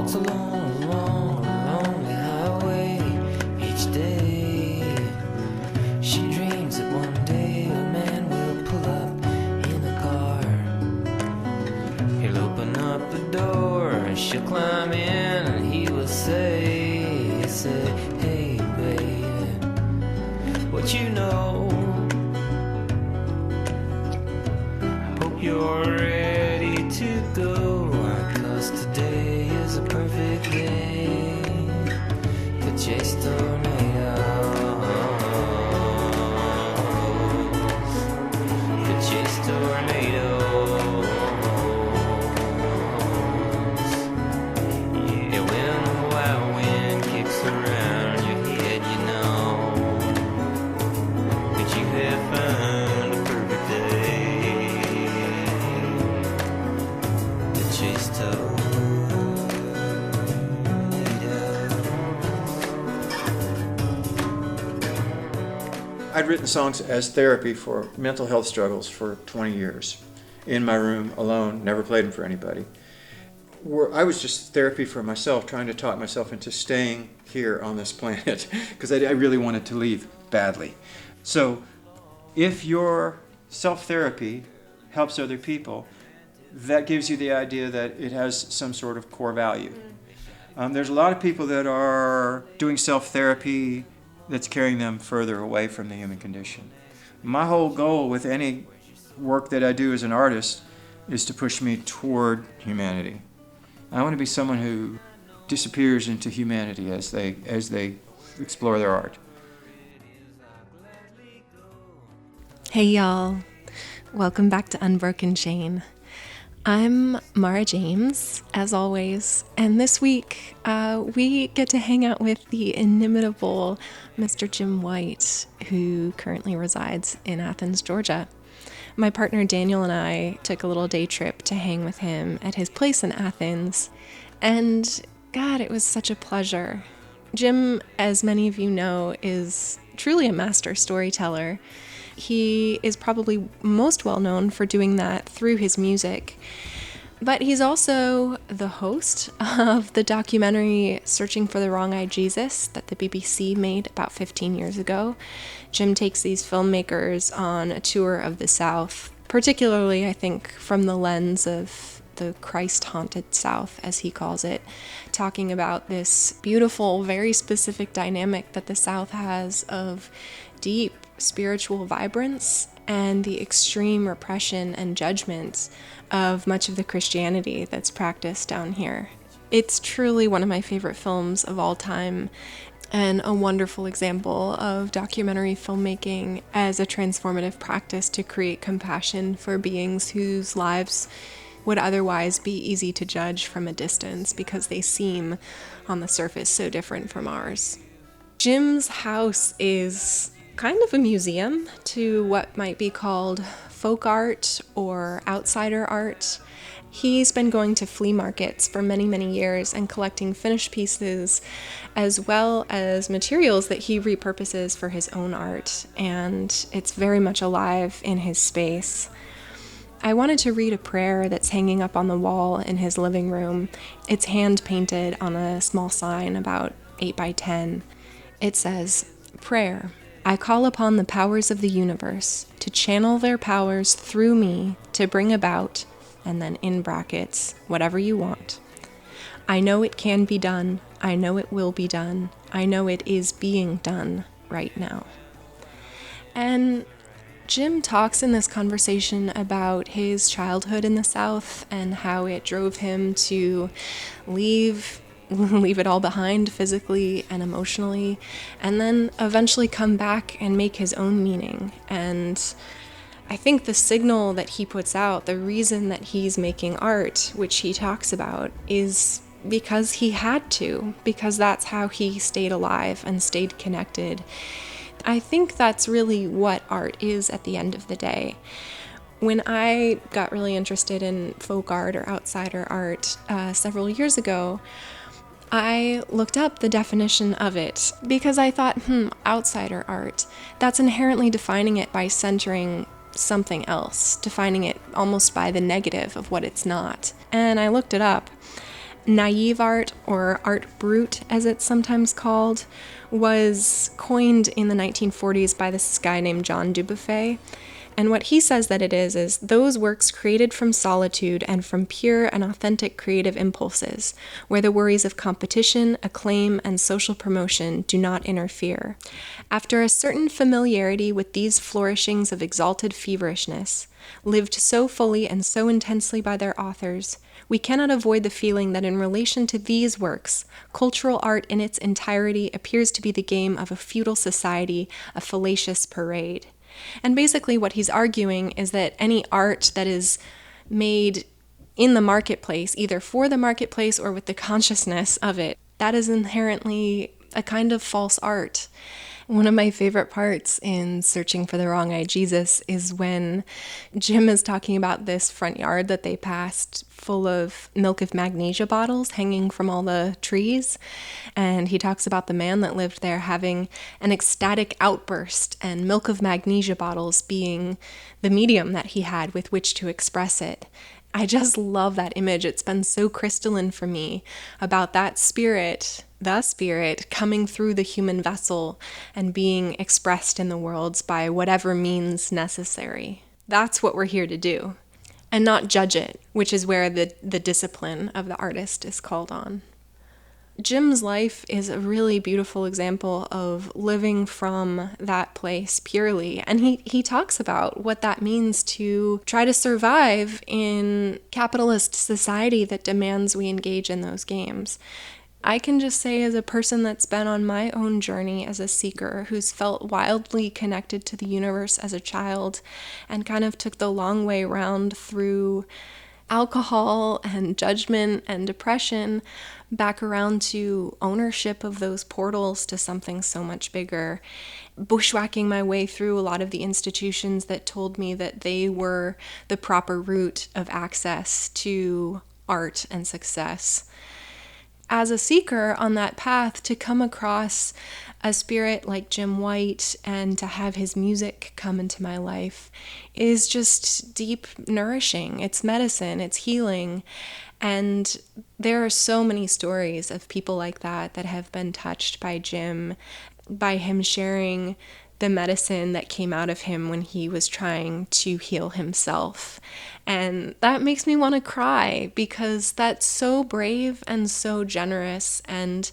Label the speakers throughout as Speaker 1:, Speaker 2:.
Speaker 1: walks along a long, lonely highway each day. She dreams that one day a man will pull up in a car. He'll open up the door and she'll climb in and he will say, hey babe, what you know? I hope you're ready to go, 'cause today is a perfect day to chase tornadoes, to chase tornadoes. Yeah, when the wild wind kicks around your head, you know that you have found a perfect day to chase tornadoes.
Speaker 2: I'd written songs as therapy for mental health struggles for 20 years. In my room, alone, never played them for anybody. I was just therapy for myself, trying to talk myself into staying here on this planet, because I really wanted to leave badly. So if your self-therapy helps other people, that gives you the idea that it has some sort of core value. There's a lot of people that are doing self-therapy that's carrying them further away from the human condition. My whole goal with any work that I do as an artist is to push me toward humanity. I want to be someone who disappears into humanity as they explore their art.
Speaker 3: Hey y'all, welcome back to Unbroken Chain. I'm Maura James, as always, and this week we get to hang out with the inimitable Mr. Jim White, who currently resides in Athens, Georgia. My partner Daniel and I took a little day trip to hang with him at his place in Athens, and God, it was such a pleasure. Jim, as many of you know, is truly a master storyteller. He is probably most well known for doing that through his music, but he's also the host of the documentary Searching for the Wrong-Eyed Jesus that the BBC made about 15 years ago. Jim takes these filmmakers on a tour of the South, particularly, I think, from the lens of the Christ-haunted South, as he calls it, talking about this beautiful, very specific dynamic that the South has of deep spiritual vibrance and the extreme repression and judgment of much of the Christianity that's practiced down here. It's truly one of my favorite films of all time and a wonderful example of documentary filmmaking as a transformative practice to create compassion for beings whose lives would otherwise be easy to judge from a distance because they seem, on the surface, so different from ours. Jim's house is kind of a museum to what might be called folk art or outsider art. He's been going to flea markets for many, many years and collecting finished pieces as well as materials that he repurposes for his own art, and it's very much alive in his space. I wanted to read a prayer that's hanging up on the wall in his living room. It's hand-painted on a small sign about 8 by 10. It says, "Prayer. I call upon the powers of the universe to channel their powers through me to bring about," and then in brackets, "whatever you want. I know it can be done. I know it will be done. I know it is being done right now." And Jim talks in this conversation about his childhood in the South and how it drove him to leave it all behind physically and emotionally, and then eventually come back and make his own meaning. And I think the signal that he puts out, the reason that he's making art, which he talks about, is because he had to, because that's how he stayed alive and stayed connected. I think that's really what art is at the end of the day. When I got really interested in folk art or outsider art several years ago, I looked up the definition of it because I thought, outsider art, that's inherently defining it by centering something else, defining it almost by the negative of what it's not. And I looked it up, Naive art, or art brut as it's sometimes called, was coined in the 1940s by this guy named John Dubuffet. And what he says that it is those works created from solitude and from pure and authentic creative impulses, where the worries of competition, acclaim, and social promotion do not interfere. After a certain familiarity with these flourishings of exalted feverishness, lived so fully and so intensely by their authors, we cannot avoid the feeling that in relation to these works, cultural art in its entirety appears to be the game of a feudal society, a fallacious parade. And basically what he's arguing is that any art that is made in the marketplace, either for the marketplace or with the consciousness of it, that is inherently a kind of false art. One of my favorite parts in Searching for the Wrong-Eyed Jesus is when Jim is talking about this front yard that they passed full of milk of magnesia bottles hanging from all the trees. And he talks about the man that lived there having an ecstatic outburst and milk of magnesia bottles being the medium that he had with which to express it. I just love that image. It's been so crystalline for me about that spirit, the spirit, coming through the human vessel and being expressed in the worlds by whatever means necessary. That's what we're here to do, and not judge it, which is where the discipline of the artist is called on. Jim's life is a really beautiful example of living from that place purely. And he talks about what that means to try to survive in capitalist society that demands we engage in those games. I can just say, as a person that's been on my own journey as a seeker, who's felt wildly connected to the universe as a child and kind of took the long way round through alcohol and judgment and depression back around to ownership of those portals to something so much bigger, bushwhacking my way through a lot of the institutions that told me that they were the proper route of access to art and success. As a seeker on that path, to come across a spirit like Jim White and to have his music come into my life is just deep nourishing. It's medicine, it's healing. And there are so many stories of people like that have been touched by Jim, by him sharing the medicine that came out of him when he was trying to heal himself. And that makes me want to cry, because that's so brave and so generous. And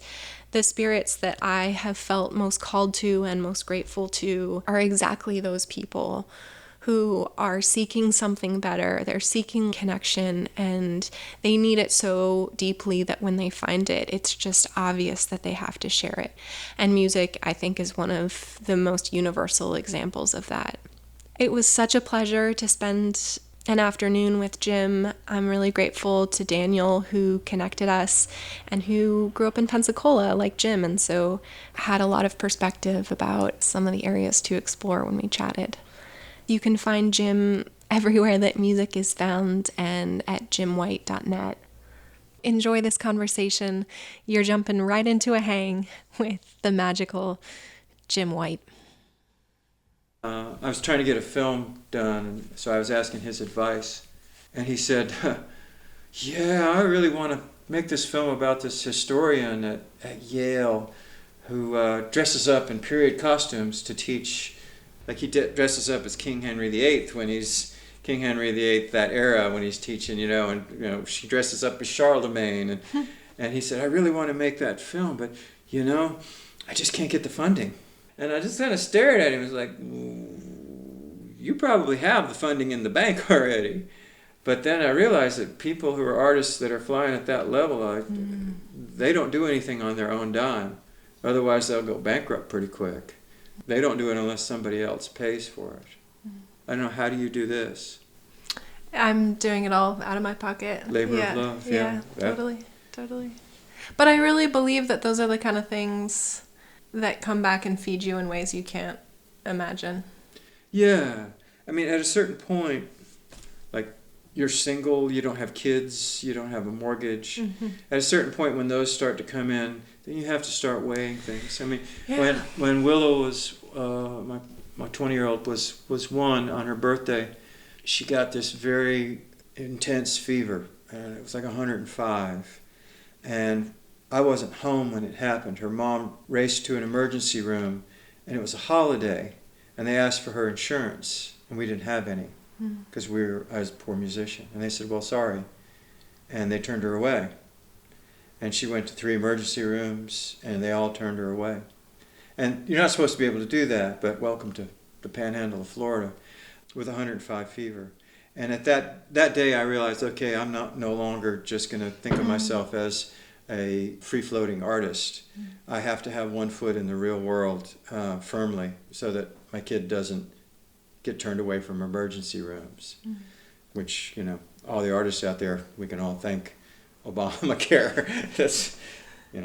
Speaker 3: the spirits that I have felt most called to and most grateful to are exactly those people who are seeking something better. They're seeking connection, and they need it so deeply that when they find it, it's just obvious that they have to share it. And music, I think, is one of the most universal examples of that. It was such a pleasure to spend an afternoon with Jim. I'm really grateful to Daniel, who connected us and who grew up in Pensacola like Jim, and so had a lot of perspective about some of the areas to explore when we chatted. You can find Jim everywhere that music is found and at jimwhite.net. Enjoy this conversation. You're jumping right into a hang with the magical Jim White.
Speaker 2: I was trying to get a film done, so I was asking his advice. And he said, yeah, I really want to make this film about this historian at Yale who dresses up in period costumes to teach. Like he dresses up as King Henry VIII when he's King Henry VIII, that era, when he's teaching, and she dresses up as Charlemagne. And he said, I really want to make that film, but, I just can't get the funding. And I just kind of stared at him and was like, you probably have the funding in the bank already. But then I realized that people who are artists that are flying at that level, they don't do anything on their own dime. Otherwise, they'll go bankrupt pretty quick. They don't do it unless somebody else pays for it. I don't know, how do you do this?
Speaker 3: I'm doing it all out of my pocket.
Speaker 2: Labor of love, yeah.
Speaker 3: Totally. But I really believe that those are the kind of things that come back and feed you in ways you can't imagine.
Speaker 2: Yeah. I mean, at a certain point, like, you're single, you don't have kids, you don't have a mortgage. Mm-hmm. At a certain point when those start to come in, then you have to start weighing things. I mean, when Willow was, my 20-year-old was 1 on her birthday, she got this very intense fever, and it was like 105. And I wasn't home when it happened. Her mom raced to an emergency room, and it was a holiday, and they asked for her insurance, and we didn't have any because I was a poor musician. And they said, well, sorry. And they turned her away. And she went to 3 emergency rooms, and they all turned her away. And you're not supposed to be able to do that, but welcome to the panhandle of Florida with 105 fever. And at that day, I realized, okay, I'm no longer just going to think of myself as a free-floating artist. I have to have one foot in the real world firmly so that my kid doesn't get turned away from emergency rooms, which, all the artists out there, we can all thank Obamacare. That's,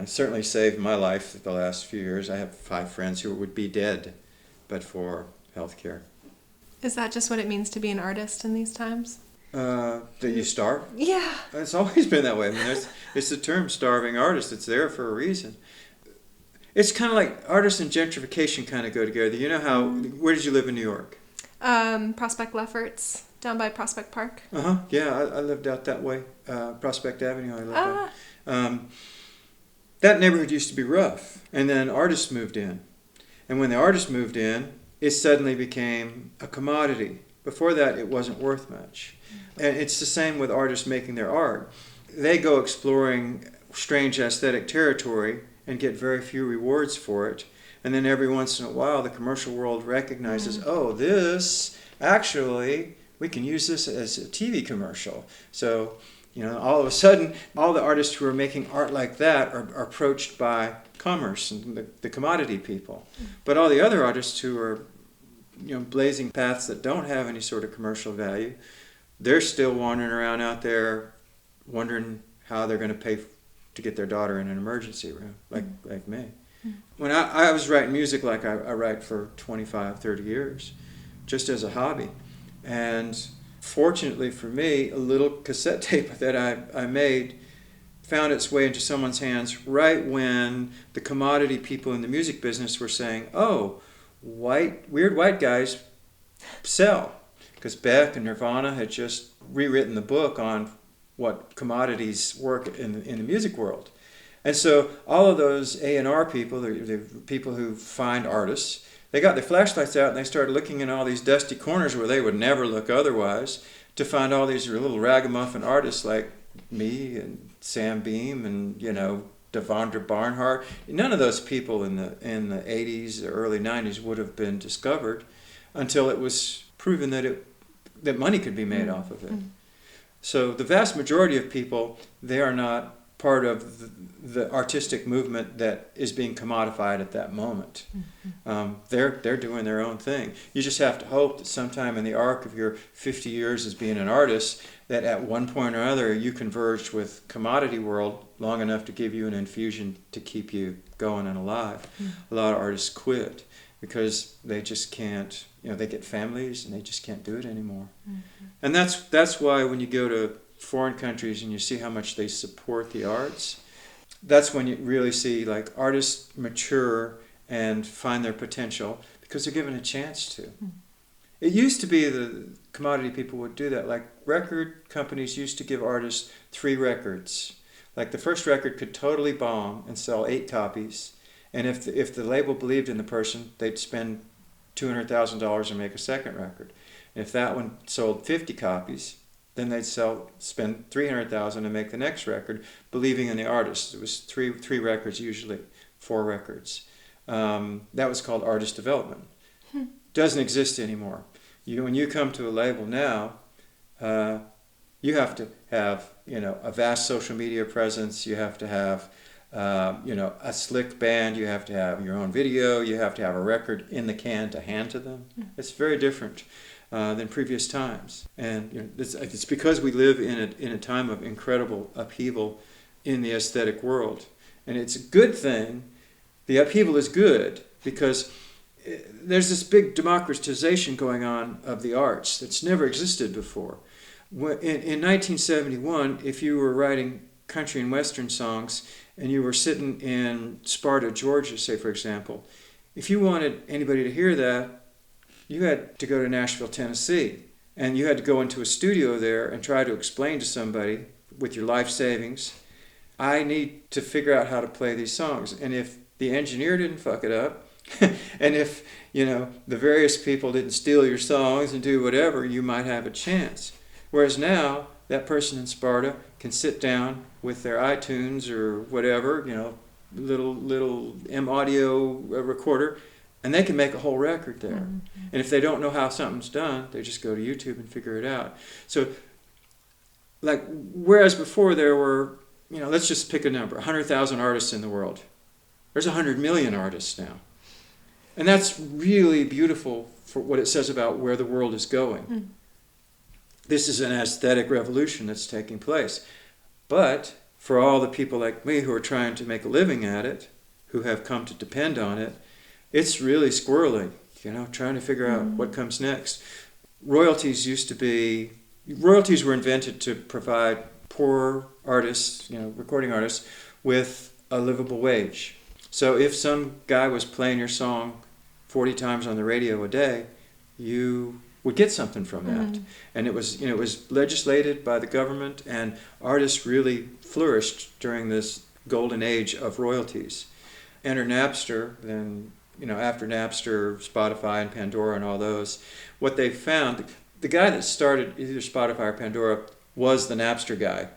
Speaker 2: certainly saved my life the last few years. I have 5 friends who would be dead but for health care.
Speaker 3: Is that just what it means to be an artist in these times?
Speaker 2: That you starve?
Speaker 3: Yeah.
Speaker 2: It's always been that way. I mean, it's the term starving artist. It's there for a reason. It's kind of like artists and gentrification kind of go together. You know how, where did you live in New York?
Speaker 3: Prospect Lefferts, down by Prospect Park.
Speaker 2: Yeah, I lived out that way. Prospect Avenue, I lived at. That neighborhood used to be rough. And then artists moved in. And when the artists moved in, it suddenly became a commodity. Before that, it wasn't worth much. And it's the same with artists making their art. They go exploring strange aesthetic territory and get very few rewards for it. And then every once in a while, the commercial world recognizes, oh, this, actually, we can use this as a TV commercial. So, all of a sudden, all the artists who are making art like that are approached by commerce and the commodity people. But all the other artists who are blazing paths that don't have any sort of commercial value, they're still wandering around out there wondering how they're going to pay to get their daughter in an emergency room, like me. When I was writing music like I write for 25, 30 years, just as a hobby. And fortunately for me, a little cassette tape that I made found its way into someone's hands right when the commodity people in the music business were saying, oh, weird white guys sell. Because Beck and Nirvana had just rewritten the book on what commodities work in the music world. And so all of those A&R people, the people who find artists, they got their flashlights out and they started looking in all these dusty corners where they would never look otherwise to find all these little ragamuffin artists like me and Sam Beam and, Devondra Barnhart. None of those people in the 80s or early 90s would have been discovered until it was proven that money could be made off of it. So the vast majority of people, they are not part of the artistic movement that is being commodified at that moment. They're doing their own thing. You just have to hope that sometime in the arc of your 50 years as being an artist, that at one point or other you converged with commodity world long enough to give you an infusion to keep you going and alive. A lot of artists quit because they just can't, they get families and they just can't do it anymore. And that's why when you go to foreign countries and you see how much they support the arts, that's when you really see like artists mature and find their potential because they're given a chance to. It used to be the commodity people would do that. Like record companies used to give artists 3 records. Like the first record could totally bomb and sell 8 copies. And if the label believed in the person, they'd spend $200,000 and make a second record. And if that one sold 50 copies, then they'd spend $300,000 and make the next record, believing in the artist. It was three records usually, 4 records. That was called artist development. Doesn't exist anymore. When you come to a label now, you have to have a vast social media presence. You have to have a slick band. You have to have your own video. You have to have a record in the can to hand to them. It's very different than previous times. And it's because we live in a time of incredible upheaval in the aesthetic world. And it's a good thing. The upheaval is good because there's this big democratization going on of the arts that's never existed before. In 1971, if you were writing country and western songs and you were sitting in Sparta, Georgia, say for example, if you wanted anybody to hear that, you had to go to Nashville, Tennessee, and you had to go into a studio there and try to explain to somebody with your life savings I need to figure out how to play these songs. And if the engineer didn't fuck it up, and if, the various people didn't steal your songs and do whatever, you might have a chance. Whereas now, that person in Sparta can sit down with their iTunes or whatever, little M audio recorder, and they can make a whole record there. Mm-hmm. And if they don't know how something's done, they just go to YouTube and figure it out. So, whereas before there were, let's just pick a number, 100,000 artists in the world. There's 100 million artists now. And that's really beautiful for what it says about where the world is going. Mm. This is an aesthetic revolution that's taking place. But for all the people like me who are trying to make a living at it, who have come to depend on it, it's really squirrely, trying to figure out what comes next. Royalties were invented to provide poor artists, recording artists, with a livable wage. So if some guy was playing your song 40 times on the radio a day, you would get something from that. Mm. And it was legislated by the government, and artists really flourished during this golden age of royalties. Enter Napster, then, after Napster, Spotify and Pandora and all those, what they found, the guy that started either Spotify or Pandora was the Napster guy.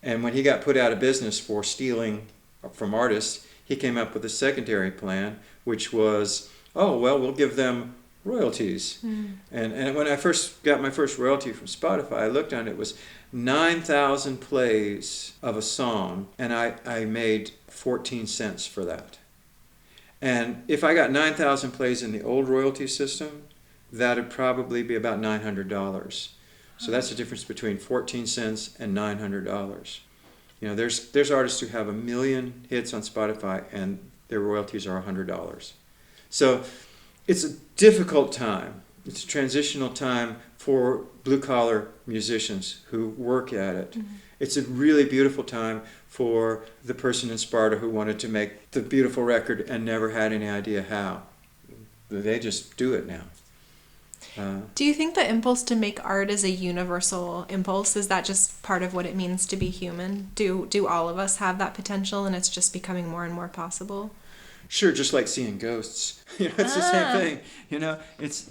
Speaker 2: And when he got put out of business for stealing from artists, he came up with a secondary plan, which was, we'll give them royalties. Mm. And when I first got my first royalty from Spotify, I looked on it, it was 9,000 plays of a song, and I made 14 cents for that. And if I got 9,000 plays in the old royalty system, that would probably be about $900. So that's the difference between 14 cents and $900. There's artists who have 1 million hits on Spotify and their royalties are $100. So it's a difficult time. It's a transitional time for blue-collar musicians who work at it. Mm-hmm. It's a really beautiful time for the person in Sparta who wanted to make the beautiful record and never had any idea how. They just do it now.
Speaker 3: Do you think the impulse to make art is a universal impulse? Is that just part of what it means to be human? Do all of us have that potential and it's just becoming more and more possible?
Speaker 2: Sure, just like seeing ghosts. It's the same thing. It's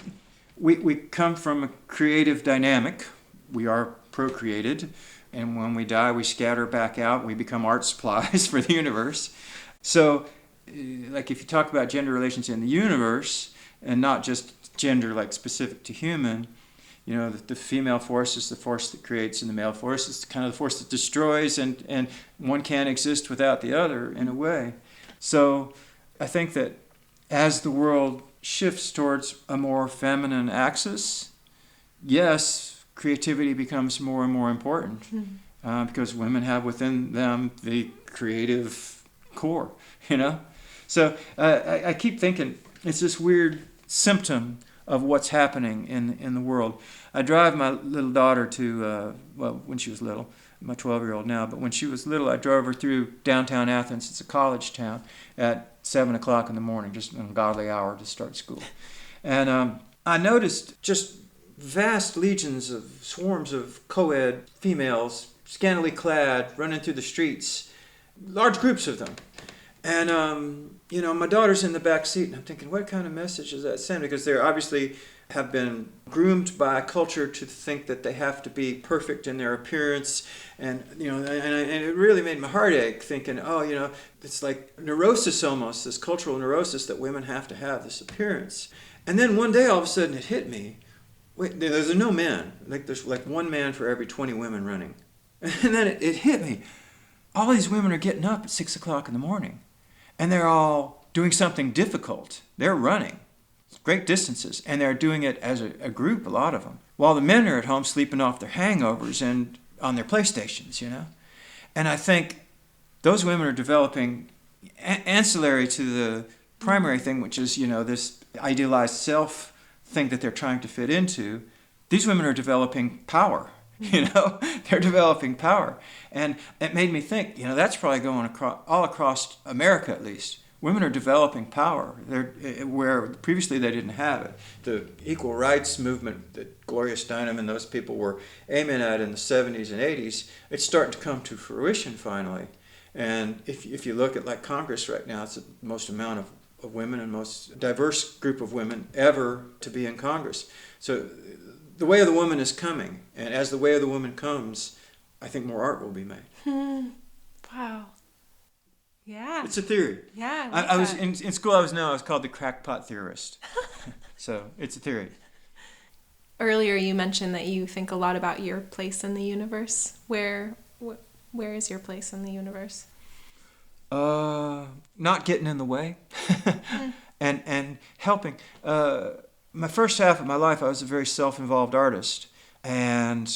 Speaker 2: we come from a creative dynamic. We are procreated, and when we die, we scatter back out. We become art supplies for the universe. So, if you talk about gender relations in the universe, and not just gender specific to human, the female force is the force that creates, and the male force is kind of the force that destroys, and one can't exist without the other in a way. So I think that as the world shifts towards a more feminine axis, yes, creativity becomes more and more important, because women have within them the creative core, So I keep thinking it's this weird symptom of what's happening in the world. I drive my little daughter to, when she was little, my 12-year-old now, but when she was little, I drove her through downtown Athens. It's a college town at 7 o'clock in the morning, just an ungodly hour to start school. And I noticed just vast legions of swarms of co-ed females, scantily clad, running through the streets, large groups of them. And, my daughter's in the back seat, and I'm thinking, what kind of message does that send? Because they obviously have been groomed by a culture to think that they have to be perfect in their appearance. And, and it really made my heart ache thinking, it's like neurosis almost, this cultural neurosis that women have to have this appearance. And then one day, all of a sudden, it hit me. Wait, there's no men. There's one man for every 20 women running. And then it hit me. All these women are getting up at 6 o'clock in the morning. And they're all doing something difficult. They're running great distances, and they're doing it as a group, a lot of them, while the men are at home sleeping off their hangovers and on their PlayStations, And I think those women are developing ancillary to the primary thing, which is, this idealized self thing that they're trying to fit into. These women are developing power. They're developing power. And it made me think, that's probably going all across America at least. Women are developing power where previously they didn't have it. The equal rights movement that Gloria Steinem and those people were aiming at in the 70s and 80s, it's starting to come to fruition finally. And if you look at like Congress right now, it's the most amount of women and most diverse group of women ever to be in Congress. So the way of the woman is coming, and as the way of the woman comes, I think more art will be made.
Speaker 3: Wow. Yeah.
Speaker 2: It's a theory.
Speaker 3: Yeah.
Speaker 2: I was in school. I was called the crackpot theorist. So it's a theory.
Speaker 3: Earlier, you mentioned that you think a lot about your place in the universe. Where is your place in the universe?
Speaker 2: Not getting in the way, and helping. My first half of my life, I was a very self-involved artist, and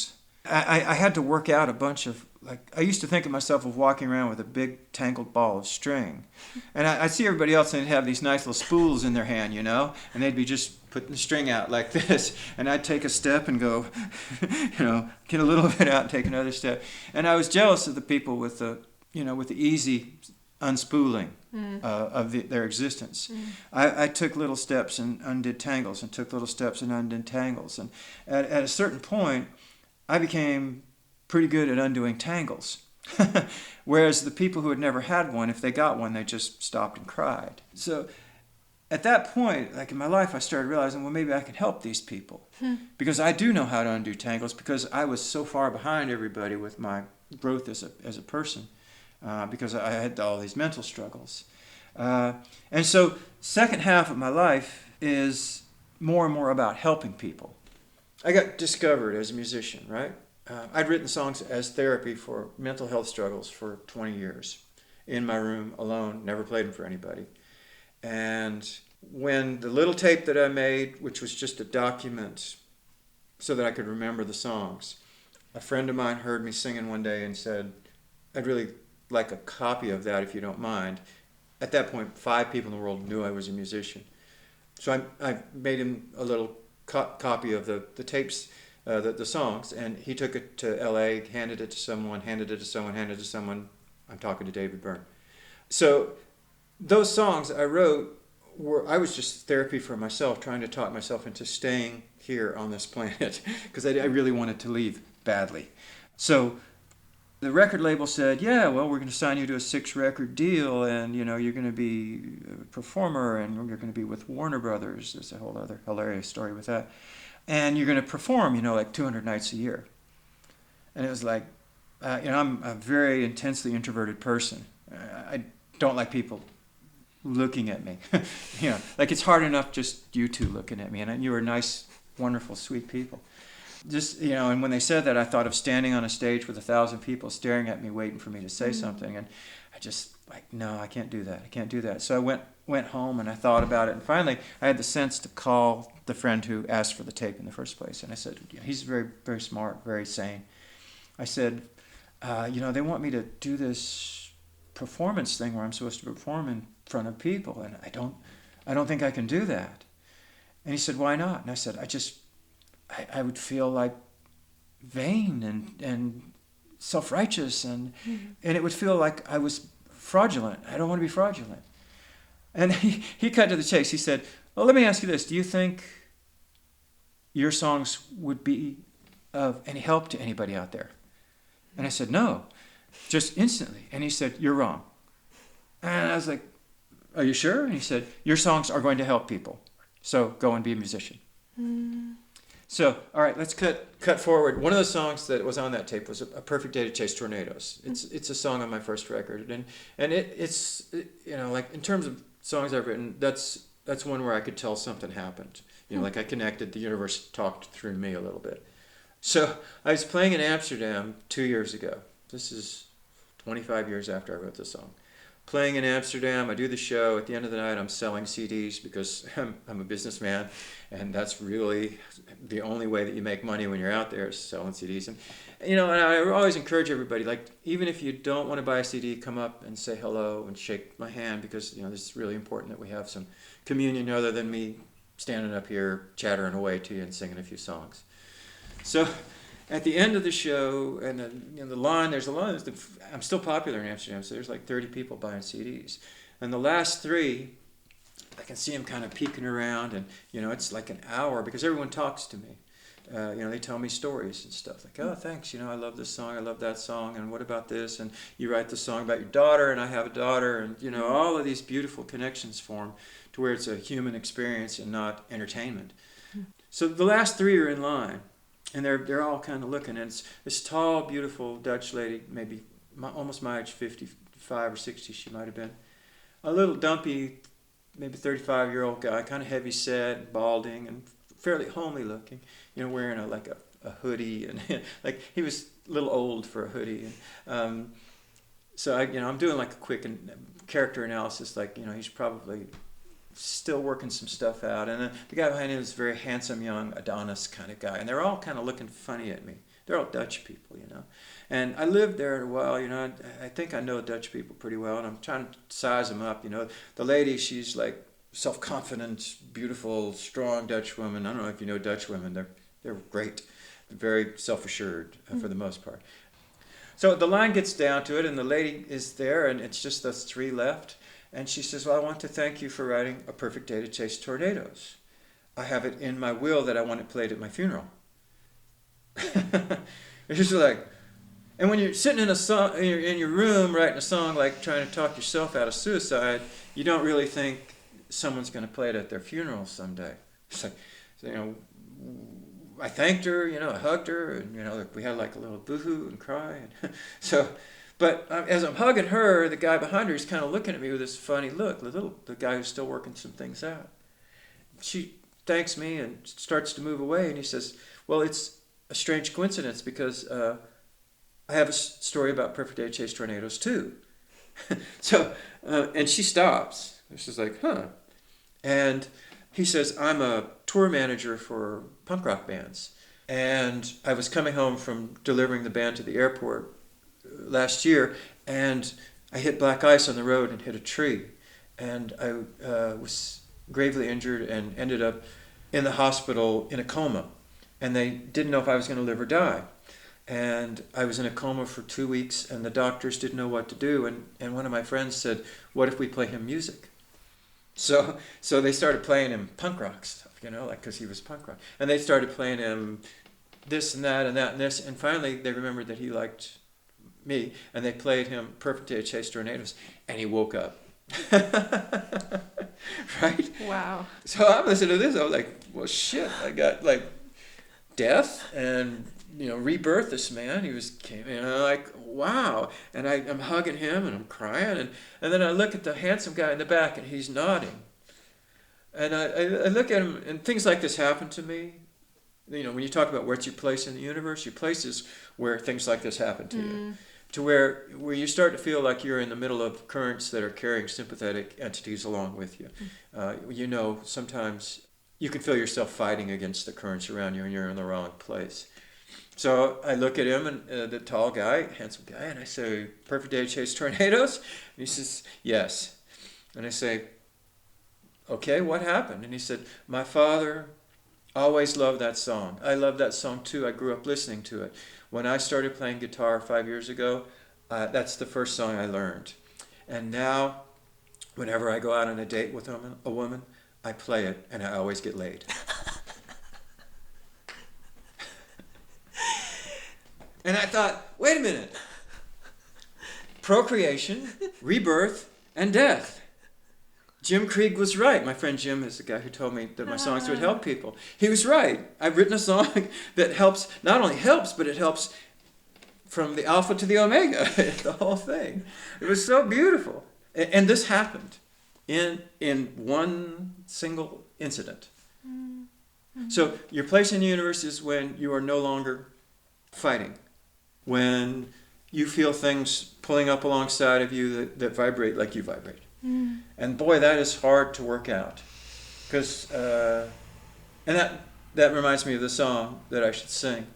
Speaker 2: I had to work out a bunch of, like, I used to think of myself as walking around with a big tangled ball of string. And I'd see everybody else, and they'd have these nice little spools in their hand, you know, and they'd be just putting the string out like this. And I'd take a step and go, get a little bit out and take another step. And I was jealous of the people with the easy unspooling of their existence. I took little steps and undid tangles, and took little steps and undid tangles. And at a certain point, I became pretty good at undoing tangles. Whereas the people who had never had one, if they got one, they just stopped and cried. So at that point, like in my life, I started realizing, well, maybe I can help these people. Because I do know how to undo tangles, because I was so far behind everybody with my growth as a person, because I had all these mental struggles. And so second half of my life is more and more about helping people. I got discovered as a musician, right? I'd written songs as therapy for mental health struggles for 20 years in my room alone, never played them for anybody. And when the little tape that I made, which was just a document so that I could remember the songs, a friend of mine heard me singing one day and said, I'd really like a copy of that if you don't mind. At that point, 5 people in the world knew I was a musician. So I made him a little copy of the tapes, the songs, and he took it to LA, handed it to someone, handed it to someone, handed it to someone. I'm talking to David Byrne. So those songs I wrote I was just therapy for myself, trying to talk myself into staying here on this planet, because I really wanted to leave badly. So the record label said, yeah, well, we're going to sign you to a 6-record deal, and you're going to be a performer, and you're going to be with Warner Brothers. There's a whole other hilarious story with that. And you're going to perform, like 200 nights a year. And it was like, I'm a very intensely introverted person. I don't like people looking at me. Like it's hard enough just you two looking at me, and you were nice, wonderful, sweet people. Just, and when they said that, I thought of standing on a stage with 1,000 people staring at me, waiting for me to say something. And I just, no, I can't do that. I can't do that. So I went home and I thought about it. And finally, I had the sense to call the friend who asked for the tape in the first place. And I said, he's very, very smart, very sane. I said, they want me to do this performance thing where I'm supposed to perform in front of people. And I don't think I can do that. And he said, why not? And I said, I would feel like vain and self-righteous, and it would feel like I was fraudulent. I don't want to be fraudulent. And he cut to the chase. He said, well, let me ask you this. Do you think your songs would be of any help to anybody out there? And I said, no, just instantly. And he said, you're wrong. And I was like, are you sure? And he said, your songs are going to help people. So go and be a musician. So, all right, let's cut forward. One of the songs that was on that tape was A Perfect Day to Chase Tornadoes. It's a song on my first record, and it's like in terms of songs I've written, that's one where I could tell something happened. Like I connected, the universe talked through me a little bit. So I was playing in Amsterdam 2 years ago. This is 25 years after I wrote this song. Playing in Amsterdam, I do the show. At the end of the night, I'm selling CDs because I'm a businessman, and that's really the only way that you make money when you're out there is selling CDs. And and I always encourage everybody, like even if you don't want to buy a CD, come up and say hello and shake my hand, because this is really important that we have some communion other than me standing up here chattering away to you and singing a few songs. So at the end of the show, and there's a line. I'm still popular in Amsterdam, so there's like 30 people buying CDs. And the last 3, I can see them kind of peeking around, and it's like an hour because everyone talks to me. They tell me stories and stuff like, oh, thanks, I love this song, I love that song, and what about this? And you write the song about your daughter, and I have a daughter, and all of these beautiful connections form to where it's a human experience and not entertainment. So the last three are in line, and they're all kind of looking, and it's this tall, beautiful Dutch lady, maybe almost my age, 55 or 60 she might have been, a little dumpy, maybe 35-year-old guy, kind of heavy set, balding, and fairly homely looking, wearing a hoodie, and like he was a little old for a hoodie. And so I'm doing like a quick character analysis, like he's probably still working some stuff out. And the guy behind him is a very handsome young Adonis kind of guy, and they're all kind of looking funny at me. They're all Dutch people, And I lived there a while, I think I know Dutch people pretty well, and I'm trying to size them up, The lady, she's like self-confident, beautiful, strong Dutch woman. I don't know if you know Dutch women. They're great, very self-assured for the most part. So the line gets down to it, and the lady is there, and it's just us three left. And she says, well, I want to thank you for writing A Perfect Day to Chase Tornadoes. I have it in my will that I want it played at my funeral. It's just like, and when you're sitting in in your room writing a song, like trying to talk yourself out of suicide, you don't really think someone's going to play it at their funeral someday. It's like, I thanked her, I hugged her, and we had like a little boohoo and cry, and but as I'm hugging her, the guy behind her is kind of looking at me with this funny look. The guy who's still working some things out. She thanks me and starts to move away, and he says, "Well, it's a strange coincidence because I have a story about Perfect Day to Chase Tornadoes too." So, and she stops. She's like, "Huh." And he says, "I'm a tour manager for punk rock bands, and I was coming home from delivering the band to the airport last year, and I hit black ice on the road and hit a tree, and I was gravely injured and ended up in the hospital in a coma, and they didn't know if I was going to live or die. And I was in a coma for 2 weeks, and the doctors didn't know what to do, and one of my friends said, what if we play him music? So they started playing him punk rock stuff, because he was punk rock. And they started playing him this and that and that and this, and finally they remembered that he liked me, and they played him Perfect Day to Chase Tornadoes, and he woke up. Right?
Speaker 3: Wow.
Speaker 2: So I'm listening to this, I was like, well, shit, I got like death and rebirth. This man, came like, wow. And I'm hugging him and I'm crying, and then I look at the handsome guy in the back, and he's nodding, and I look at him, and things like this happen to me. When you talk about where's your place in the universe, your place is where things like this happen to you, to where you start to feel like you're in the middle of currents that are carrying sympathetic entities along with you. Sometimes you can feel yourself fighting against the currents around you, and you're in the wrong place. So I look at him, and the tall guy, handsome guy, and I say, Perfect Day to Chase Tornadoes? And he says, yes. And I say, okay, what happened? And he said, my father always loved that song. I love that song too. I grew up listening to it. When I started playing guitar 5 years ago, that's the first song I learned. And now, whenever I go out on a date with a woman, I play it, and I always get laid. And I thought, wait a minute. Procreation, rebirth, and death. Jim Krieg was right. My friend Jim is the guy who told me that my songs would help people. He was right. I've written a song that helps, not only helps, but it helps from the alpha to the omega, the whole thing. It was so beautiful. And this happened in one single incident. Mm-hmm. So your place in the universe is when you are no longer fighting, when you feel things pulling up alongside of you that vibrate like you vibrate. Mm. And boy, that is hard to work out. Because, and that reminds me of the song that I should sing,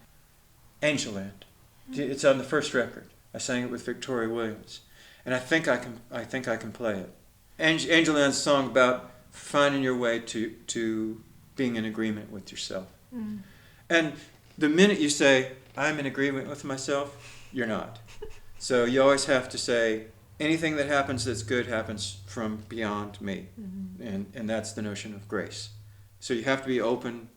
Speaker 2: Angel Land. It's on the first record. I sang it with Victoria Williams. And I think I can play it. Angel Land's a song about finding your way to being in agreement with yourself. Mm. And the minute you say, I'm in agreement with myself, you're not. So you always have to say, anything that happens that's good happens from beyond me. Mm-hmm. And that's the notion of grace. So you have to be open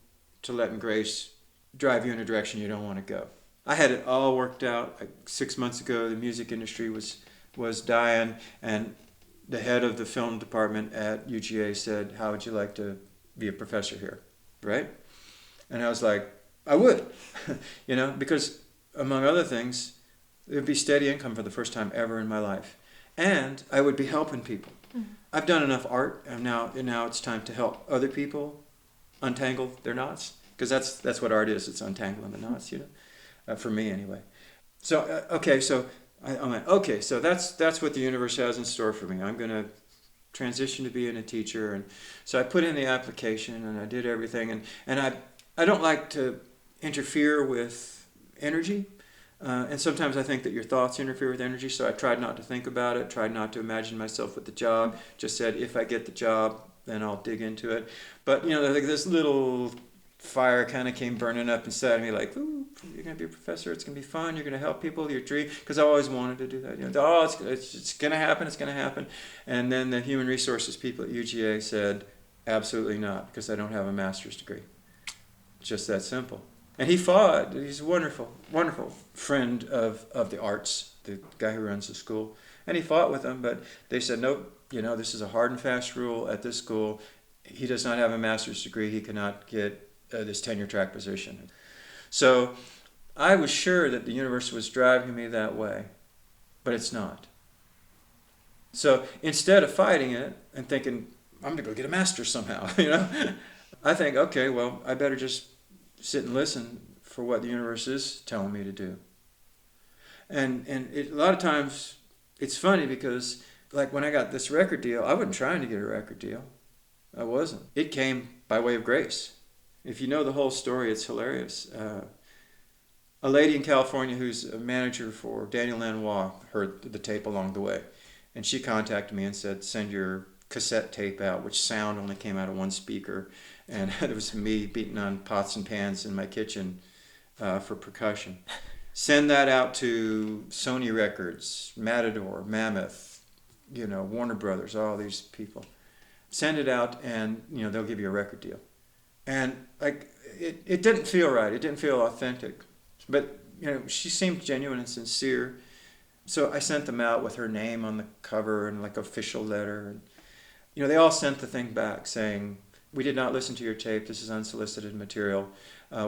Speaker 2: to letting grace drive you in a direction you don't want to go. I had it all worked out. 6 months ago, the music industry was dying, and the head of the film department at UGA said, "How would you like to be a professor here?" Right? And I was like, I would, because among other things, it would be steady income for the first time ever in my life. And I would be helping people. Mm-hmm. I've done enough art, and now it's time to help other people untangle their knots, because that's what art is. It's untangling the knots, for me anyway. So I went, okay, so that's what the universe has in store for me. I'm going to transition to being a teacher, and so I put in the application and I did everything, and I don't like to interfere with energy, and sometimes I think that your thoughts interfere with energy, so I tried not to think about it, tried not to imagine myself with the job, just said if I get the job, then I'll dig into it. But like this little fire kind of came burning up inside of me, like, ooh, you're going to be a professor, it's going to be fun, you're going to help people, your dream, because I always wanted to do that. It's going to happen, it's going to happen. And then the human resources people at UGA said, absolutely not, because I don't have a master's degree. Just that simple. And he fought. He's a wonderful, wonderful friend of the arts, the guy who runs the school. And he fought with them, but they said, nope, this is a hard and fast rule at this school. He does not have a master's degree. He cannot get this tenure track position. So I was sure that the universe was driving me that way, but it's not. So instead of fighting it and thinking, I'm going to go get a master's somehow, I think, okay, well, I better just sit and listen for what the universe is telling me to do. And a lot of times it's funny because, like, when I got this record deal, I wasn't trying to get a record deal. I wasn't. It came by way of grace. If you know the whole story, it's hilarious. A lady in California who's a manager for Daniel Lanois heard the tape along the way. And she contacted me and said, send your cassette tape out, which sound only came out of one speaker. And it was me beating on pots and pans in my kitchen for percussion. Send that out to Sony Records, Matador, Mammoth, Warner Brothers, all these people. Send it out and, they'll give you a record deal. And it didn't feel right. It didn't feel authentic. But, she seemed genuine and sincere. So I sent them out with her name on the cover and like official letter. And, they all sent the thing back saying, we did not listen to your tape. This is unsolicited material.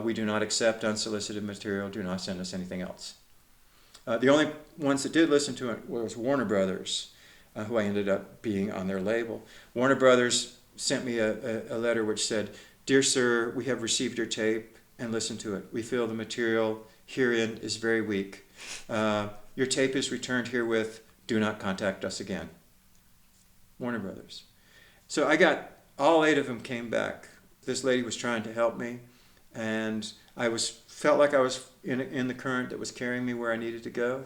Speaker 2: We do not accept unsolicited material. Do not send us anything else. The only ones that did listen to it was Warner Brothers, who I ended up being on their label. Warner Brothers sent me a letter which said, Dear sir, we have received your tape and listened to it. We feel the material herein is very weak. Your tape is returned herewith. Do not contact us again. Warner Brothers. So I got, all 8 of them came back. This lady was trying to help me, and I felt like I was in the current that was carrying me where I needed to go.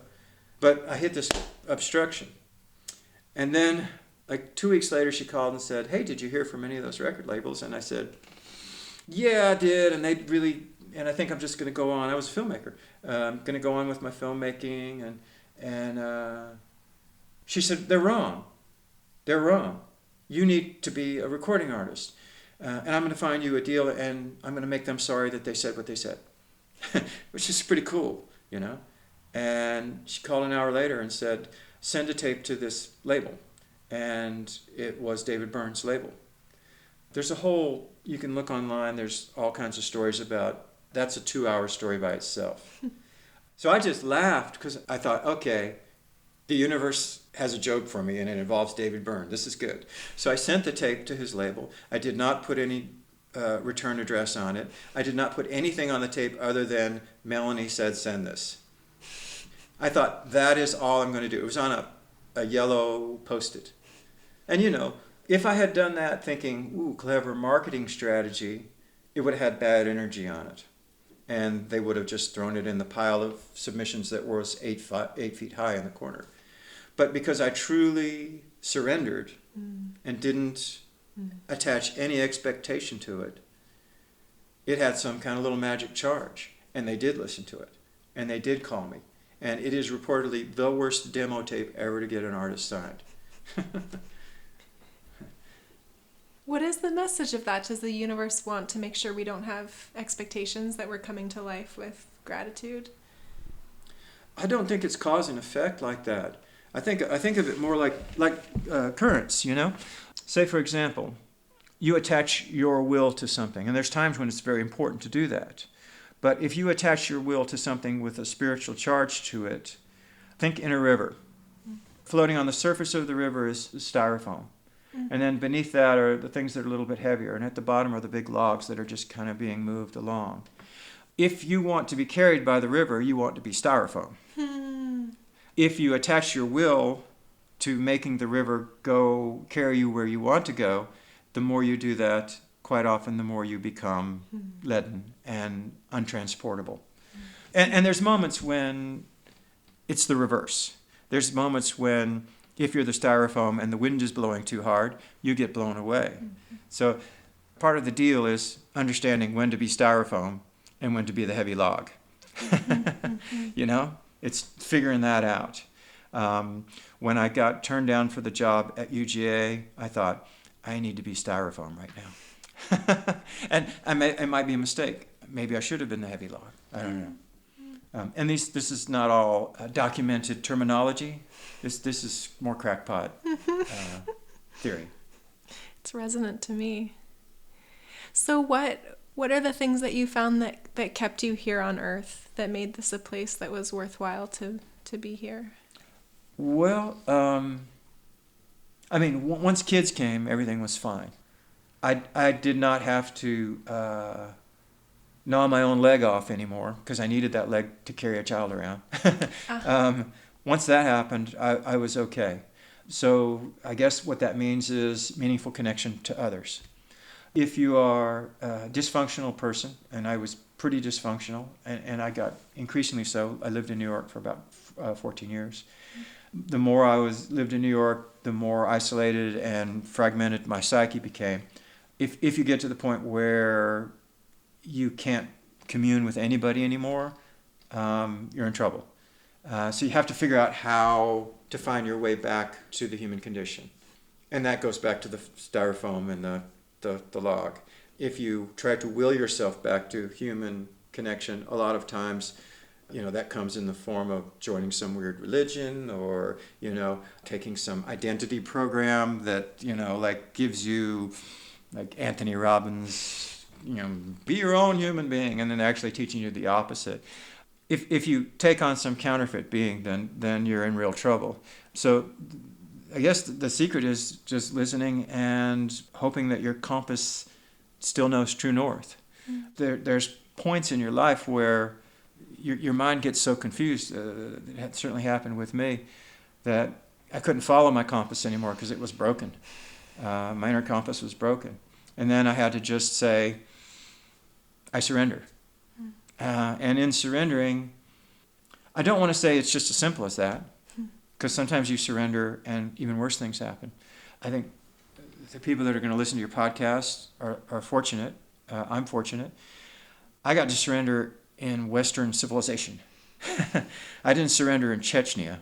Speaker 2: But I hit this obstruction. And then, like 2 weeks later, she called and said, hey, did you hear from any of those record labels? And I said, yeah, I did, and I think I'm just going to go on. I was a filmmaker. I'm going to go on with my filmmaking, and she said, they're wrong. They're wrong. You need to be a recording artist, and I'm going to find you a deal, and I'm going to make them sorry that they said what they said, which is pretty cool, And she called an hour later and said, send a tape to this label, and it was David Byrne's label. There's you can look online, there's all kinds of stories about, that's a 2-hour story by itself. So I just laughed because I thought, okay, the universe has a joke for me and it involves David Byrne. This is good. So I sent the tape to his label. I did not put any return address on it. I did not put anything on the tape other than Melanie said send this. I thought, that is all I'm going to do. It was on a yellow Post-it. And if I had done that thinking, ooh, clever marketing strategy, it would have had bad energy on it. And they would have just thrown it in the pile of submissions that was 8 feet high in the corner. But because I truly surrendered and didn't attach any expectation to it, it had some kind of little magic charge. And they did listen to it. And they did call me. And it is reportedly the worst demo tape ever to get an artist signed.
Speaker 3: What is the message of that? Does the universe want to make sure we don't have expectations, that we're coming to life with gratitude?
Speaker 2: I don't think it's cause and effect like that. I think of it more like currents, you know? Say, for example, you attach your will to something, and there's times when it's very important to do that. But if you attach your will to something with a spiritual charge to it, think in a river. Floating on the surface of the river is styrofoam. And then beneath that are the things that are a little bit heavier, and at the bottom are the big logs that are just kind of being moved along. If you want to be carried by the river, you want to be styrofoam. If you attach your will to making the river go carry you where you want to go, the more you do that, quite often the more you become leaden and untransportable. And there's moments when it's the reverse. There's moments when if you're the styrofoam and the wind is blowing too hard, you get blown away. So part of the deal is understanding when to be styrofoam and when to be the heavy log. You know? It's figuring that out. When I got turned down for the job at UGA, I thought, I need to be styrofoam right now. And it might be a mistake. Maybe I should have been the heavy log. I don't know. And this is not all documented terminology. This is more crackpot theory.
Speaker 3: It's resonant to me. So what are the things that you found that kept you here on Earth, that made this a place that was worthwhile to be here?
Speaker 2: Well, I mean, once kids came, everything was fine. I did not have to gnaw my own leg off anymore because I needed that leg to carry a child around. Once that happened, I was okay. So I guess what that means is meaningful connection to others. If you are a dysfunctional person, and I was pretty dysfunctional, and I got increasingly so. I lived in New York for about 14 years. The more I lived in New York, the more isolated and fragmented my psyche became. If you get to the point where you can't commune with anybody anymore, you're in trouble. So you have to figure out how to find your way back to the human condition. And that goes back to the styrofoam and the log. If you try to will yourself back to human connection, a lot of times, that comes in the form of joining some weird religion or, taking some identity program that, like gives you, like Anthony Robbins, be your own human being, and then actually teaching you the opposite. If you take on some counterfeit being, then you're in real trouble. So I guess the secret is just listening and hoping that your compass still knows true north. There's points in your life where your mind gets so confused. It certainly happened with me that I couldn't follow my compass anymore because it was broken. My inner compass was broken. And then I had to just say, I surrender. And in surrendering, I don't want to say it's just as simple as that, because sometimes you surrender and even worse things happen. I think the people that are going to listen to your podcast are fortunate. I'm fortunate. I got to surrender in Western civilization. I didn't surrender in Chechnya.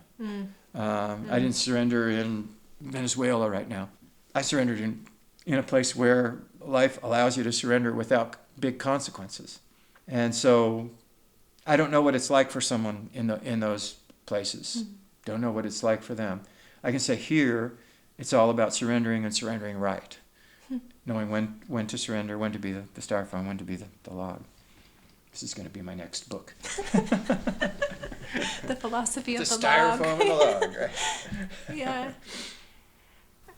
Speaker 2: I didn't surrender in Venezuela right now. I surrendered in a place where life allows you to surrender without big consequences. And so I don't know what it's like for someone in those places. Don't know what it's like for them. I can say here, it's all about surrendering and surrendering right. Knowing when to surrender, when to be the styrofoam, when to be the log. This is going to be my next book.
Speaker 3: The philosophy of the log.
Speaker 2: The styrofoam and the log, right?
Speaker 3: Yeah.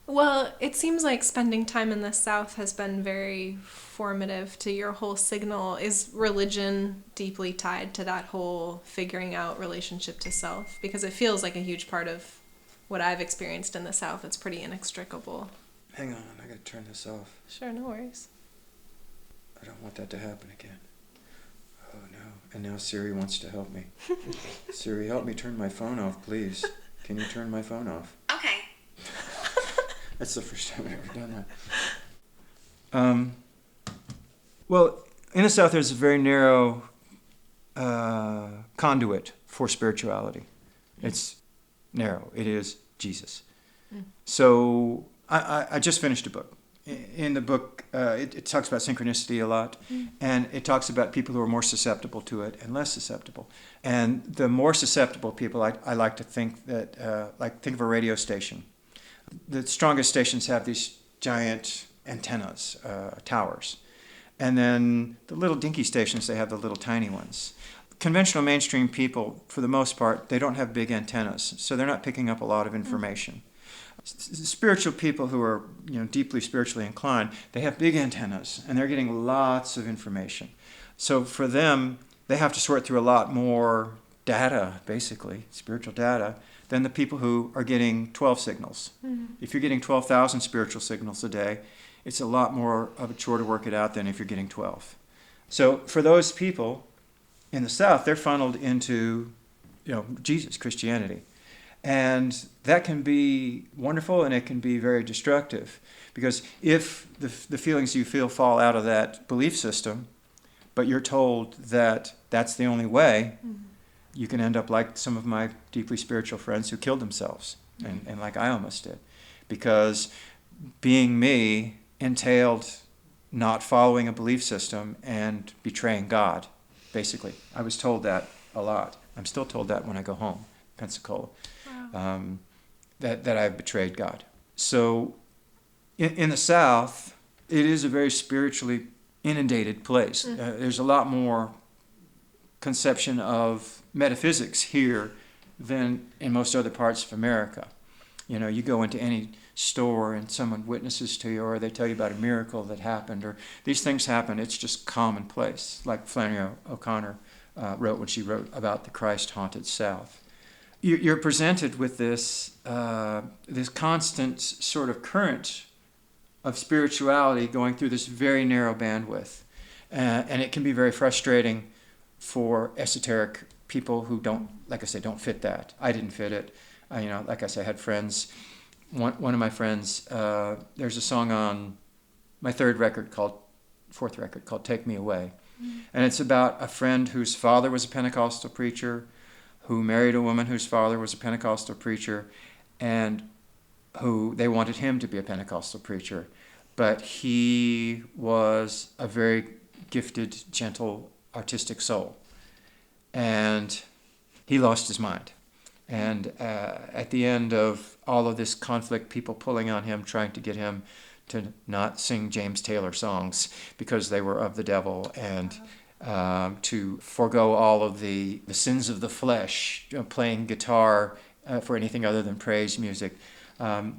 Speaker 3: Well, it seems like spending time in the South has been very formative to your whole signal. Is religion deeply tied to that whole figuring out relationship to self? Because it feels like a huge part of what I've experienced in the South. It's pretty inextricable.
Speaker 2: Hang on, I got to turn this off.
Speaker 3: Sure, no worries.
Speaker 2: I don't want that to happen again. Oh no, and now Siri wants to help me. Siri, help me turn my phone off, please. Can you turn my phone off?
Speaker 4: Okay.
Speaker 2: That's the first time I've ever done that. Well, in the South, there's a very narrow conduit for spirituality. It's narrow. It is Jesus. So I just finished a book In the book, it talks about synchronicity a lot, and it talks about people who are more susceptible to it and less susceptible. And the more susceptible people, I like to think that, think of a radio station. The strongest stations have these giant antennas, towers. And then the little dinky stations, they have the little tiny ones. Conventional mainstream people, for the most part, they don't have big antennas, so they're not picking up a lot of information. Spiritual people who are deeply spiritually inclined, they have big antennas, and they're getting lots of information. So for them, they have to sort through a lot more data, basically, spiritual data, than the people who are getting 12 signals. Mm-hmm. If you're getting 12,000 spiritual signals a day, it's a lot more of a chore to work it out than if you're getting 12. So for those people in the South, they're funneled into Jesus, Christianity. And that can be wonderful, and it can be very destructive. Because if the feelings you feel fall out of that belief system, but you're told that that's the only way, you can end up like some of my deeply spiritual friends who killed themselves, and like I almost did. Because being me entailed not following a belief system and betraying God, basically. I was told that a lot. I'm still told that when I go home, Pensacola. Wow. That I've betrayed God. So in the South, it is a very spiritually inundated place. There's a lot more conception of metaphysics here than in most other parts of America. You go into any store and someone witnesses to you, or they tell you about a miracle that happened, or these things happen. It's just commonplace, like Flannery O'Connor wrote when she wrote about the Christ-haunted South. You're presented with this constant sort of current of spirituality going through this very narrow bandwidth, and it can be very frustrating for esoteric people who don't fit that. I didn't fit it. Like I said, I had friends. One of my friends, there's a song on my fourth record called "Take Me Away," and it's about a friend whose father was a Pentecostal preacher, who married a woman whose father was a Pentecostal preacher, and who they wanted him to be a Pentecostal preacher, but he was a very gifted, gentle, artistic soul, and he lost his mind. And at the end of all of this conflict, people pulling on him, trying to get him to not sing James Taylor songs because they were of the devil, and to forego all of the sins of the flesh, playing guitar for anything other than praise music.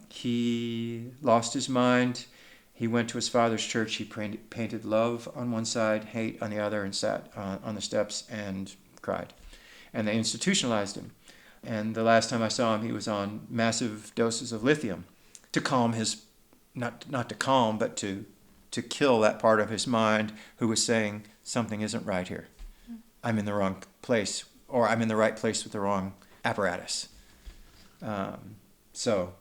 Speaker 2: He lost his mind. He went to his father's church. He painted love on one side, hate on the other, and sat on the steps and cried. And they institutionalized him. And the last time I saw him, he was on massive doses of lithium to calm his, not to calm, but to kill that part of his mind who was saying, something isn't right here. I'm in the wrong place, or I'm in the right place with the wrong apparatus. So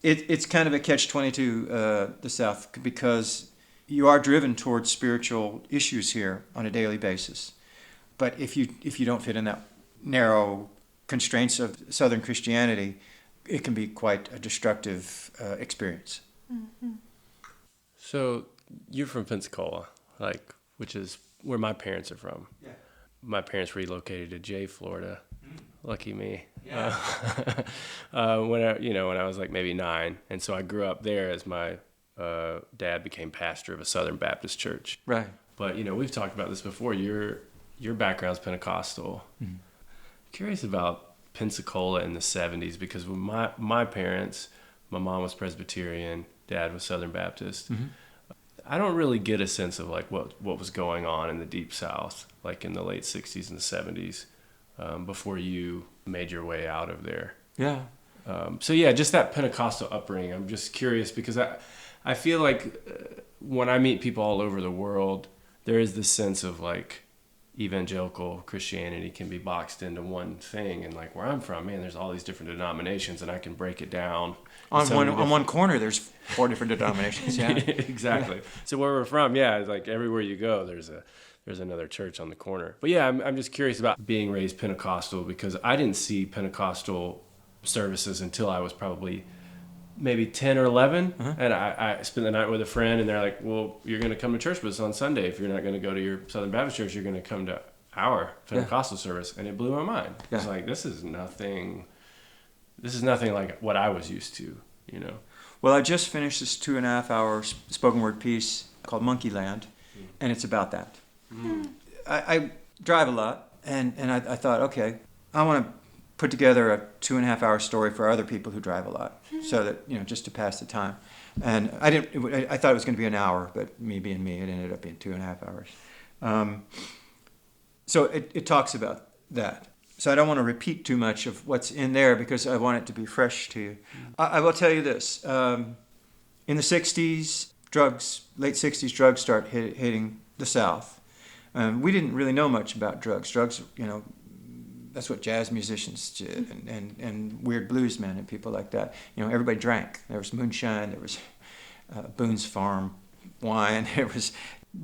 Speaker 2: it's kind of a catch-22, the South, because you are driven towards spiritual issues here on a daily basis. But if you don't fit in that narrow constraints of Southern Christianity, it can be quite a destructive experience.
Speaker 4: Mm-hmm. So you're from Pensacola, which is where my parents are from. Yeah. My parents relocated to Jay, Florida. Lucky me. Yeah. When I was maybe 9, and so I grew up there as my dad became pastor of a Southern Baptist church.
Speaker 2: Right.
Speaker 4: But we've talked about this before. Your background's Pentecostal. Mm-hmm. Curious about Pensacola in the 70s, because when my parents, my mom was Presbyterian, dad was Southern Baptist. Mm-hmm. I don't really get a sense of what was going on in the Deep South, in the late 60s and the 70s, before you made your way out of there.
Speaker 2: Yeah.
Speaker 4: Just that Pentecostal upbringing. I'm just curious because I feel like when I meet people all over the world, there is this sense of evangelical Christianity can be boxed into one thing, and where I'm from, man, there's all these different denominations, and I can break it down. On
Speaker 2: one corner, there's 4 different denominations. Yeah,
Speaker 4: exactly. Yeah. So where we're from, it's everywhere you go, there's another church on the corner. But yeah, I'm just curious about being raised Pentecostal, because I didn't see Pentecostal services until I was probably maybe 10 or 11,
Speaker 2: Uh-huh.
Speaker 4: and I spent the night with a friend, and they're like, well, you're going to come to church with us on Sunday. If you're not going to go to your Southern Baptist church, you're going to come to our Pentecostal service. And it blew my mind.
Speaker 2: Yeah.
Speaker 4: It's like, this is nothing like what I was used to, you know.
Speaker 2: Well, I just finished this 2.5-hour spoken word piece called Monkey Land, and it's about that. I drive a lot, and I thought, okay, I want to put together a 2.5-hour story for other people who drive a lot, so that, you know, just to pass the time. And I thought it was going to be an hour, but me being me, it ended up being 2.5 hours. So it talks about that. So I don't want to repeat too much of what's in there because I want it to be fresh to you. I will tell you this. In the 60s, late 60s, drugs start hitting the South. We didn't really know much about drugs. Drugs, you know, that's what jazz musicians did, and weird bluesmen and people like that. You know, everybody drank. There was moonshine. There was Boone's Farm wine.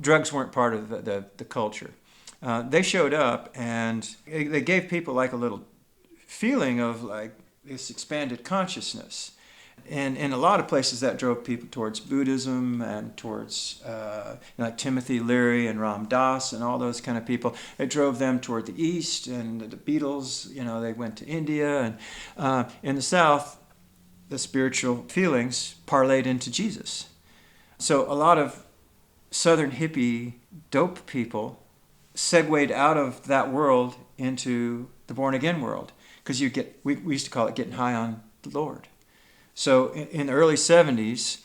Speaker 2: Drugs weren't part of the culture. They showed up, and they gave people like a little feeling of like this expanded consciousness. And in a lot of places that drove people towards Buddhism and towards like Timothy Leary and Ram Dass and all those kind of people. It drove them toward the East, and the Beatles, you know, they went to India. And in the South, the spiritual feelings parlayed into Jesus. So a lot of Southern hippie dope people segued out of that world into the born-again world. Because we used to call it getting high on the Lord. So in the early 70s,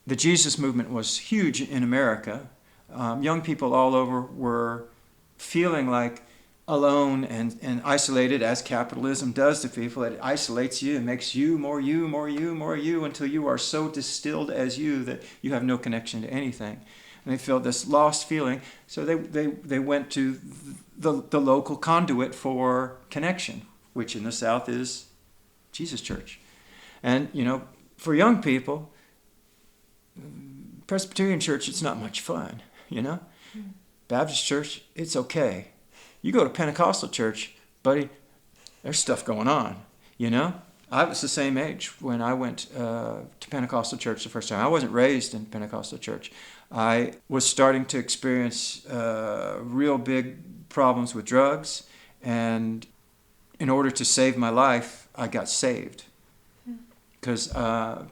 Speaker 2: the Jesus movement was huge in America. Young people all over were feeling like alone and isolated, as capitalism does to people. It isolates you and makes you more you, more you, more you, until you are so distilled as you that you have no connection to anything. And they felt this lost feeling, so they went to the local conduit for connection, which in the South is Jesus Church. And, you know, for young people, Presbyterian church, it's not much fun, you know. Baptist church, it's okay. You go to Pentecostal church, buddy, there's stuff going on, you know. I was the same age when I went to Pentecostal church the first time. I wasn't raised in Pentecostal church. I was starting to experience real big problems with drugs, and in order to save my life, I got saved. Because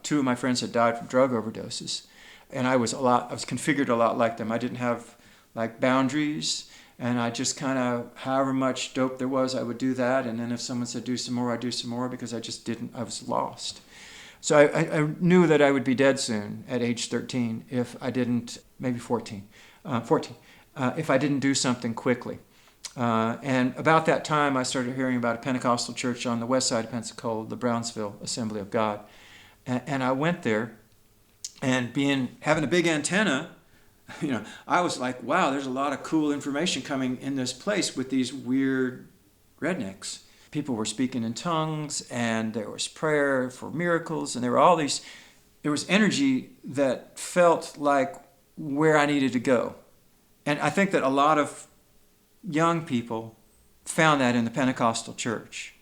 Speaker 2: 2 of my friends had died from drug overdoses, and I was configured a lot like them. I didn't have like boundaries, and I just kind of, however much dope there was, I would do that. And then if someone said do some more, I'd do some more, because I was lost. So I knew that I would be dead soon at age 13 if I didn't, maybe 14, if I didn't do something quickly. And about that time, I started hearing about a Pentecostal church on the west side of Pensacola, the Brownsville Assembly of God. And I went there, and having a big antenna, you know, I was like, wow, there's a lot of cool information coming in this place with these weird rednecks. People were speaking in tongues, and there was prayer for miracles, and there was energy that felt like where I needed to go. And I think that a lot of young people found that in the Pentecostal church.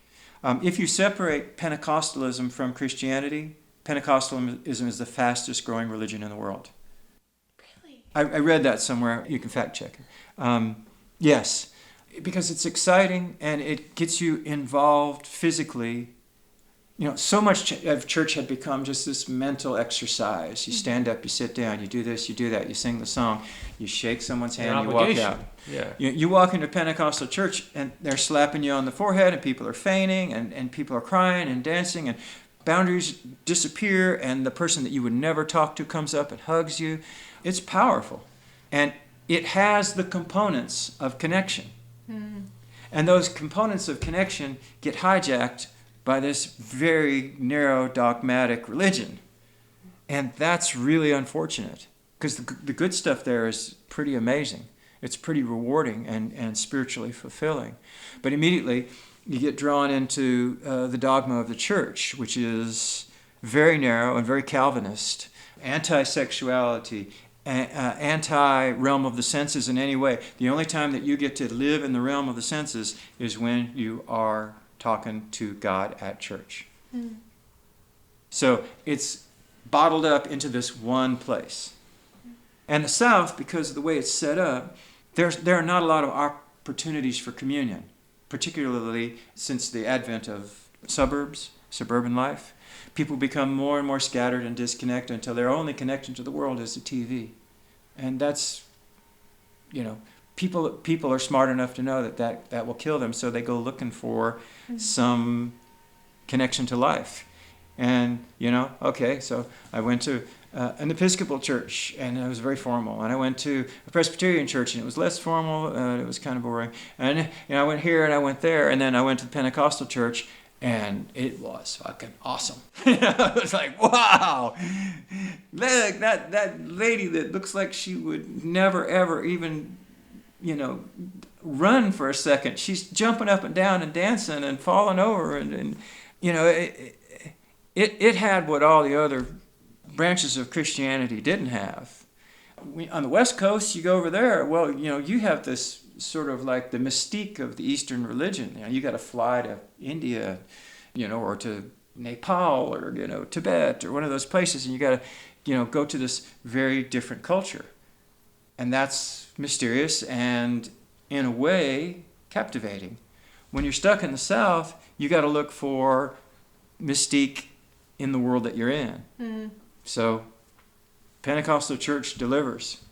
Speaker 2: If you separate Pentecostalism from Christianity, Pentecostalism is the fastest growing religion in the world.
Speaker 3: Really?
Speaker 2: I read that somewhere. You can fact check it. Yes, because it's exciting and it gets you involved physically. You know, so much of church had become just this mental exercise. You stand up, you sit down, you do this, you do that, you sing the song, you shake someone's hand, you walk out.
Speaker 4: Yeah.
Speaker 2: You walk into Pentecostal church, and they're slapping you on the forehead, and people are fainting, and people are crying and dancing, and boundaries disappear, and the person that you would never talk to comes up and hugs you. It's powerful. And it has the components of connection. And those components of connection get hijacked by this very narrow dogmatic religion. And that's really unfortunate, because the good stuff there is pretty amazing. It's pretty rewarding and spiritually fulfilling. But immediately you get drawn into the dogma of the church, which is very narrow and very Calvinist, anti-sexuality, anti-realm of the senses in any way. The only time that you get to live in the realm of the senses is when you are talking to God at church. So it's bottled up into this one place. And the South, because of the way it's set up, there are not a lot of opportunities for communion, particularly since the advent of suburban life. People become more and more scattered and disconnected until their only connection to the world is the TV. And that's, people are smart enough to know that will kill them, so they go looking for some connection to life. And, so I went to an Episcopal church, and it was very formal. And I went to a Presbyterian church, and it was less formal, it was kind of boring. And, I went here and I went there, and then I went to the Pentecostal church, and it was fucking awesome. I was like, wow, look, that lady that looks like she would never, ever even, run for a second. She's jumping up and down and dancing and falling over, and it had what all the other branches of Christianity didn't have. On the West Coast, you go over there, well, you have this sort of like the mystique of the Eastern religion. You got to fly to India, or to Nepal, or, Tibet, or one of those places, and you got to, go to this very different culture. And that's mysterious and, in a way, captivating. When you're stuck in the South, you got to look for mystique in the world that you're in. Mm. So, Pentecostal church delivers.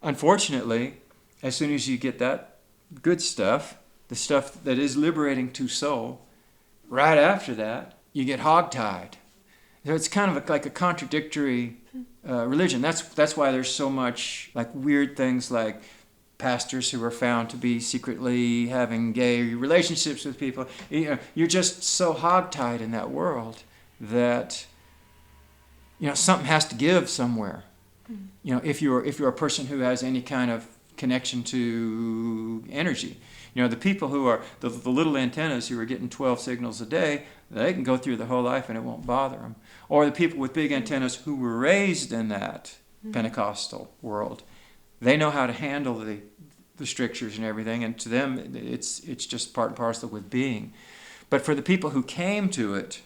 Speaker 2: Unfortunately, as soon as you get that good stuff, the stuff that is liberating to soul, right after that, you get hogtied. So it's kind of like a contradictory religion. That's why there's so much like weird things like pastors who are found to be secretly having gay relationships with people. You're just so hogtied in that world that something has to give somewhere. If you're a person who has any kind of connection to energy. The people who are the little antennas who are getting 12 signals a day, they can go through the whole life and it won't bother them. Or the people with big antennas who were raised in that Pentecostal world, they know how to handle the strictures and everything, and to them it's just part and parcel with being. But for the people who came to it,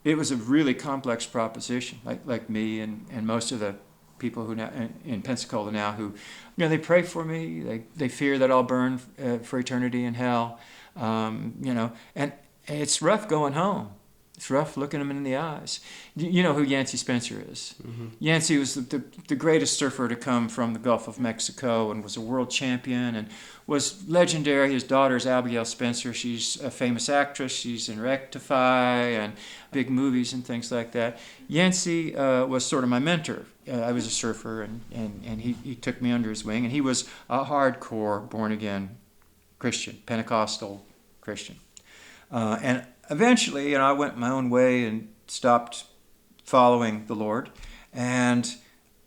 Speaker 2: it was a really complex proposition, like me and most of the people who now in Pensacola now who, they pray for me. They fear that I'll burn for eternity in hell. And it's rough going home. It's rough looking them in the eyes. You know who Yancey Spencer is. Mm-hmm. Yancey was the greatest surfer to come from the Gulf of Mexico and was a world champion and was legendary. His daughter is Abigail Spencer. She's a famous actress. She's in Rectify and big movies and things like that. Yancey was sort of my mentor. I was a surfer, and he took me under his wing, and he was a hardcore born-again Christian, Pentecostal Christian. And eventually, I went my own way and stopped following the Lord. And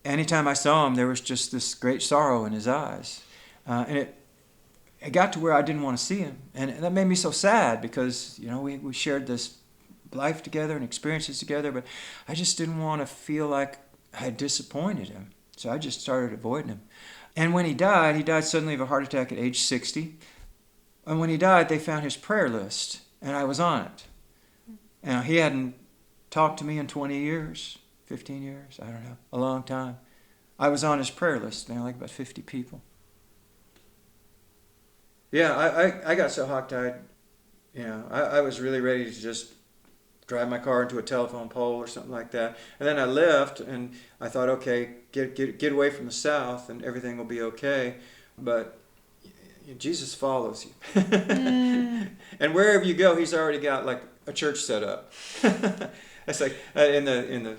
Speaker 2: anytime I saw him, there was just this great sorrow in his eyes. And it got to where I didn't want to see him. And that made me so sad because, we shared this life together and experiences together, but I just didn't want to feel like I had disappointed him. So I just started avoiding him. And when he died suddenly of a heart attack at age 60. And when he died, they found his prayer list. And I was on it. Now, he hadn't talked to me in 20 years, 15 years, I don't know, a long time. I was on his prayer list, like about 50 people. Yeah, I got so hogtied, I was really ready to just drive my car into a telephone pole or something like that. And then I left, and I thought, okay, get away from the South, and everything will be okay. But Jesus follows you. And wherever you go, he's already got like a church set up. It's like in the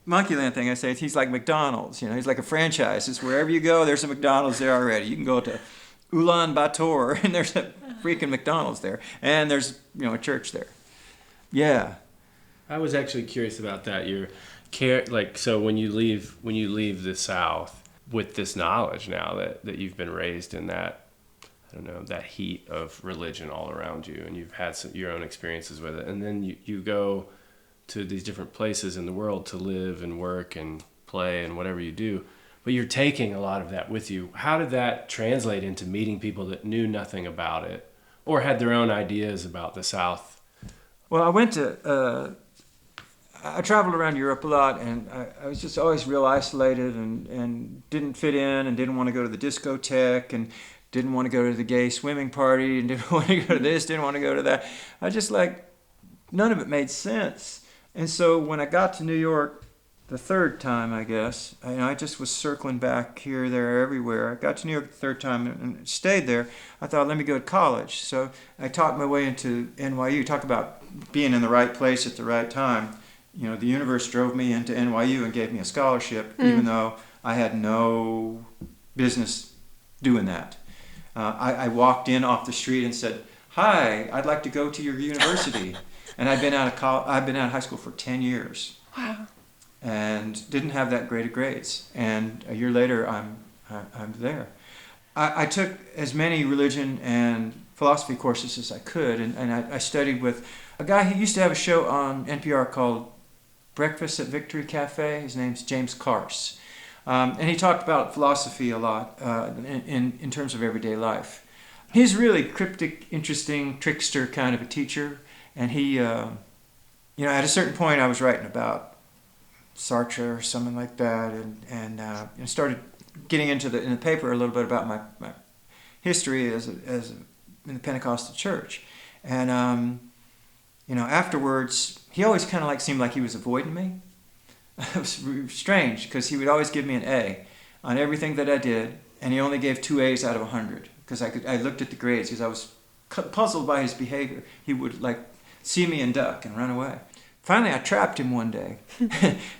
Speaker 2: Monkeyland thing I say, he's like McDonald's, he's like a franchise. It's wherever you go, there's a McDonald's there already. You can go to Ulaanbaatar and there's a freaking McDonald's there. And there's, a church there. Yeah.
Speaker 4: I was actually curious about that. So when you leave the South with this knowledge now that you've been raised in that, that heat of religion all around you, and you've had your own experiences with it, and then you go to these different places in the world to live and work and play and whatever you do, but you're taking a lot of that with you. How did that translate into meeting people that knew nothing about it or had their own ideas about the South?
Speaker 2: Well, I traveled around Europe a lot, and I was just always real isolated and didn't fit in and didn't want to go to the discotheque and didn't want to go to the gay swimming party and didn't want to go to this, didn't want to go to that. I just none of it made sense. And so when I got to New York the third time, I guess, I just was circling back here, there, everywhere. I got to New York the third time and stayed there. I thought, let me go to college. So I talked my way into NYU. Talk about being in the right place at the right time. The universe drove me into NYU and gave me a scholarship, even though I had no business doing that. I walked in off the street and said, "Hi, I'd like to go to your university." And I'd been out of high school for 10 years.
Speaker 3: Wow.
Speaker 2: And didn't have that great of grades. And a year later, I'm there. I took as many religion and philosophy courses as I could, and I studied with a guy who used to have a show on NPR called Breakfast at Victory Cafe. His name's James Carse. And he talked about philosophy a lot in terms of everyday life. He's really cryptic, interesting, trickster kind of a teacher. And he, at a certain point I was writing about Sartre or something like that, and started getting into in the paper a little bit about my history as in the Pentecostal church. And, afterwards, he always kind of seemed like he was avoiding me. It was strange because he would always give me an A on everything that I did, and he only gave 2 A's out of 100 because I looked at the grades because I was puzzled by his behavior. He would see me and duck and run away. Finally, I trapped him one day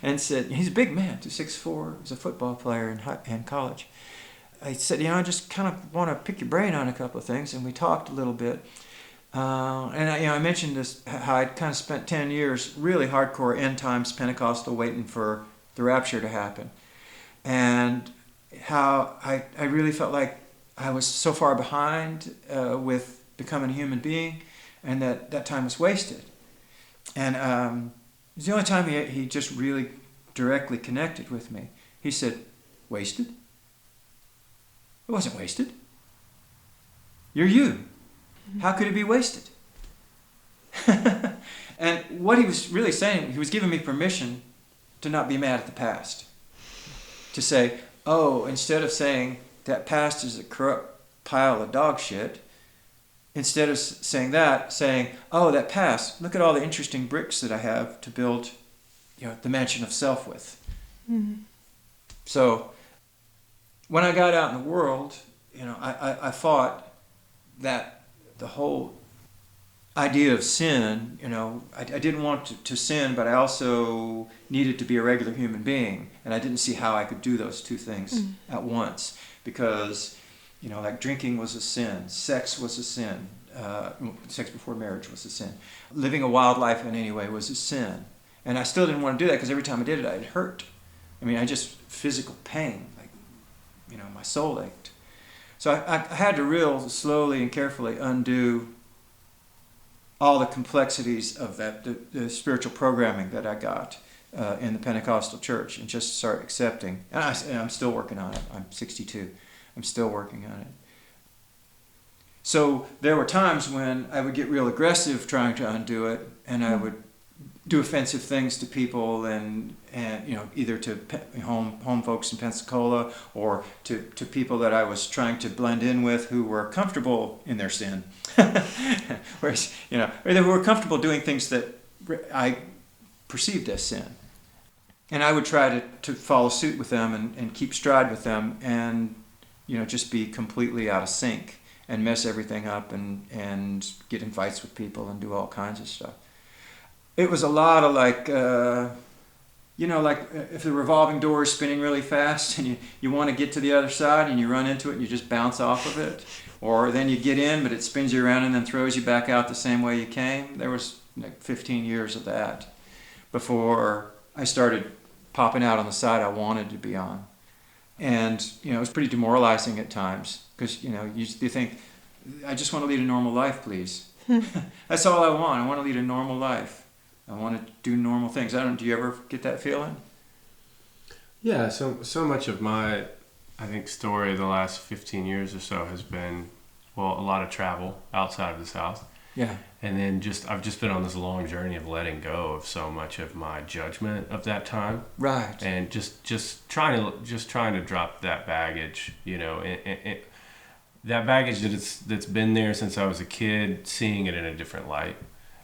Speaker 2: and said, he's a big man, 6'4", he was a football player in college. I said, I just kind of want to pick your brain on a couple of things, and we talked a little bit. And I mentioned this, how I'd kind of spent 10 years really hardcore end times Pentecostal waiting for the rapture to happen. And how I really felt like I was so far behind with becoming a human being, and that time was wasted. And it was the only time he just really directly connected with me. He said, "Wasted? It wasn't wasted. You're you. How could it be wasted?" And what he was really saying, he was giving me permission to not be mad at the past. To say, instead of saying that past is a corrupt pile of dog shit, instead of saying that, that past, look at all the interesting bricks that I have to build, the mansion of self with. Mm-hmm. So when I got out in the world, I fought that the whole idea of sin, I didn't want to sin, but I also needed to be a regular human being, and I didn't see how I could do those two things at once, because drinking was a sin, sex was a sin, sex before marriage was a sin, living a wild life in any way was a sin, and I still didn't want to do that because every time I did it, it hurt. I just physical pain, my soul ached. So I had to real slowly and carefully undo all the complexities of the spiritual programming that I got in the Pentecostal church, and just start accepting. And I'm still working on it. I'm 62. I'm still working on it. So there were times when I would get real aggressive trying to undo it, and I would do offensive things to people, and either to home folks in Pensacola, or to people that I was trying to blend in with who were comfortable in their sin. Whereas, or they were comfortable doing things that I perceived as sin. And I would try to follow suit with them and keep stride with them, and just be completely out of sync and mess everything up and get in fights with people and do all kinds of stuff. It was a lot of if the revolving door is spinning really fast and you want to get to the other side and you run into it and you just bounce off of it, or then you get in but it spins you around and then throws you back out the same way you came. There was 15 years of that before I started popping out on the side I wanted to be on. And it was pretty demoralizing at times, because you think, I just want to lead a normal life, please. That's all I want. I want to lead a normal life. I want to do normal things. Do you ever get that feeling?
Speaker 4: Yeah, so much of my, I think, story the last 15 years or so has been, a lot of travel outside of the South.
Speaker 2: Yeah.
Speaker 4: And then I've just been on this long journey of letting go of so much of my judgment of that time.
Speaker 2: Right.
Speaker 4: And just trying to drop that baggage, that baggage that's been there since I was a kid, seeing it in a different light,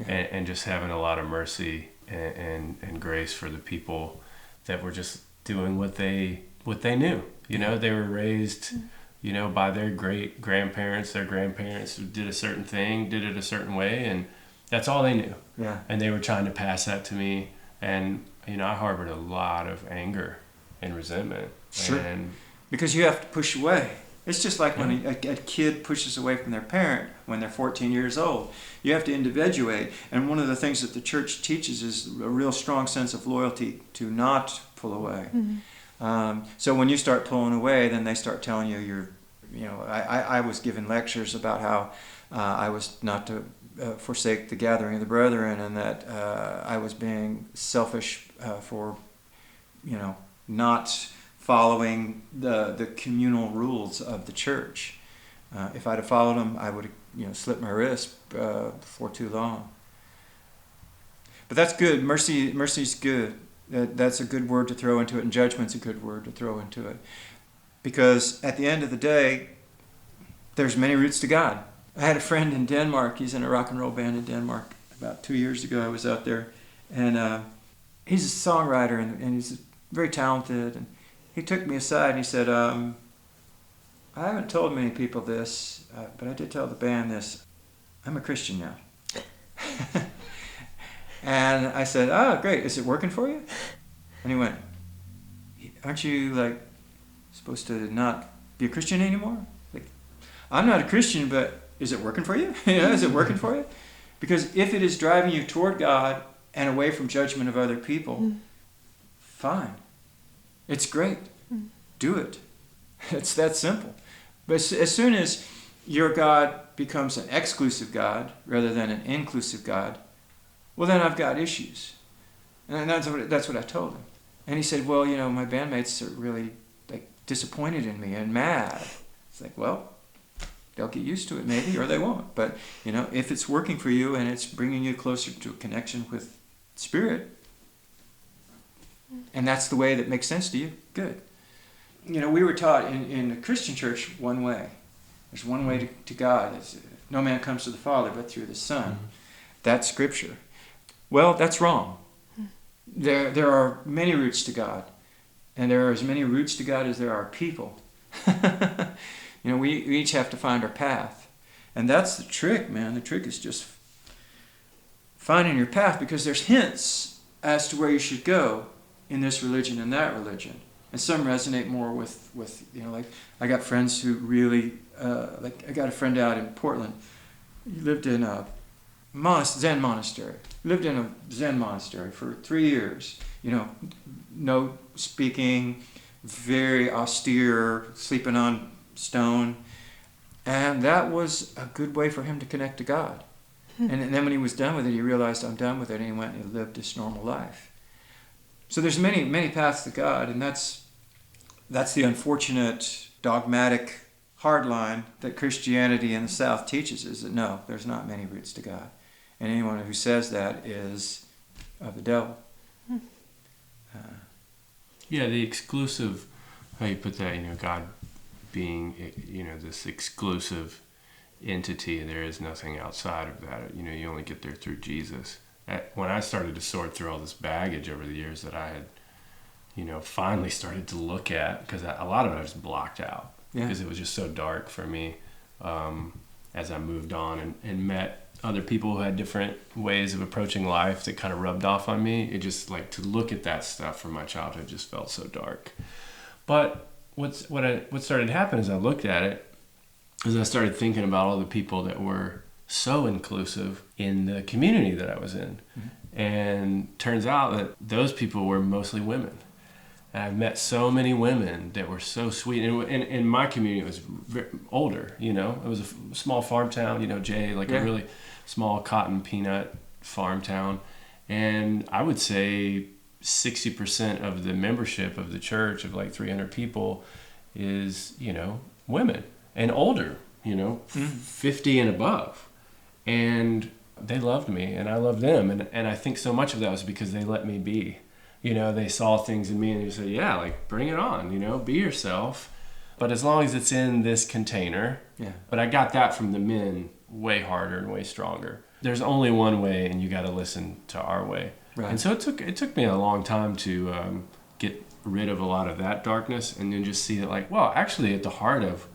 Speaker 4: and just having a lot of mercy and grace for the people that were just doing what they knew. They were raised, by their great grandparents, their grandparents who did a certain thing, did it a certain way, and that's all they knew.
Speaker 2: Yeah.
Speaker 4: And they were trying to pass that to me, and I harbored a lot of anger and resentment.
Speaker 2: Sure.
Speaker 4: And
Speaker 2: because you have to push away. It's just like when a kid pushes away from their parent when they're 14 years old. You have to individuate. And one of the things that the church teaches is a real strong sense of loyalty to not pull away. Mm-hmm. So when you start pulling away, then they start telling you I was given lectures about how I was not to forsake the gathering of the brethren, and that I was being selfish for, not following the communal rules of the church. If I'd have followed them, I would have slit my wrist before too long. But that's good. Mercy's good. That's a good word to throw into it, and judgment's a good word to throw into it. Because at the end of the day, there's many routes to God. I had a friend in Denmark. He's in a rock and roll band in Denmark. About 2 years ago, I was out there, and he's a songwriter, and he's very talented. And he took me aside and he said, I haven't told many people this, but I did tell the band this. I'm a Christian now. And I said, oh, great. Is it working for you? And he went, aren't you supposed to not be a Christian anymore? I'm not a Christian, but is it working for you? Is it working for you? Because if it is driving you toward God and away from judgment of other people, fine. It's great. Do it. It's that simple. But as soon as your God becomes an exclusive God rather than an inclusive God, well, then I've got issues. And that's what I told him. And he said, well, my bandmates are really disappointed in me and mad. It's like, well, they'll get used to it maybe, or they won't. But, if it's working for you and it's bringing you closer to a connection with Spirit, and that's the way that makes sense to you, good. We were taught in the Christian church one way. There's one way to God. No man comes to the Father but through the Son. Mm-hmm. That's Scripture. Well, that's wrong. There are many routes to God. And there are as many routes to God as there are people. We each have to find our path. And that's the trick, man. The trick is just finding your path, because there's hints as to where you should go in this religion and that religion. And some resonate more with I got friends who really, I got a friend out in Portland. He lived in a Zen monastery. Lived in a Zen monastery for 3 years. No speaking, very austere, sleeping on stone. And that was a good way for him to connect to God. And then when he was done with it, he realized, I'm done with it, and he went and he lived this normal life. So there's many, many paths to God, and that's the unfortunate, dogmatic hard line that Christianity in the South teaches, is that no, there's not many routes to God. And anyone who says that is of the devil.
Speaker 4: The exclusive, how you put that, God being, this exclusive entity, there is nothing outside of that. You only get there through Jesus. When I started to sort through all this baggage over the years that I had, finally started to look at, because a lot of it I was blocked out, because it was just so dark for me as I moved on and met other people who had different ways of approaching life that kind of rubbed off on me. It just, to look at that stuff from my childhood just felt so dark. But what started to happen as I looked at it is I started thinking about all the people that were so inclusive in the community that I was in. Mm-hmm. And turns out that those people were mostly women. And I've met so many women that were so sweet. And in my community, it was older, It was a small farm town, Jay, a really small cotton peanut farm town. And I would say 60% of the membership of the church, of 300 people, is, women and older, 50 and above. And they loved me and I loved them. And I think so much of that was because they let me be. You know, they saw things in me and they said, yeah, like, bring it on, you know, be yourself. But as long as it's in this container.
Speaker 2: Yeah.
Speaker 4: But I got that from the men way harder and way stronger. There's only one way, and you got to listen to our way.
Speaker 2: Right.
Speaker 4: And so it took me a long time to get rid of a lot of that darkness, and then just see that, like, well, actually at the heart of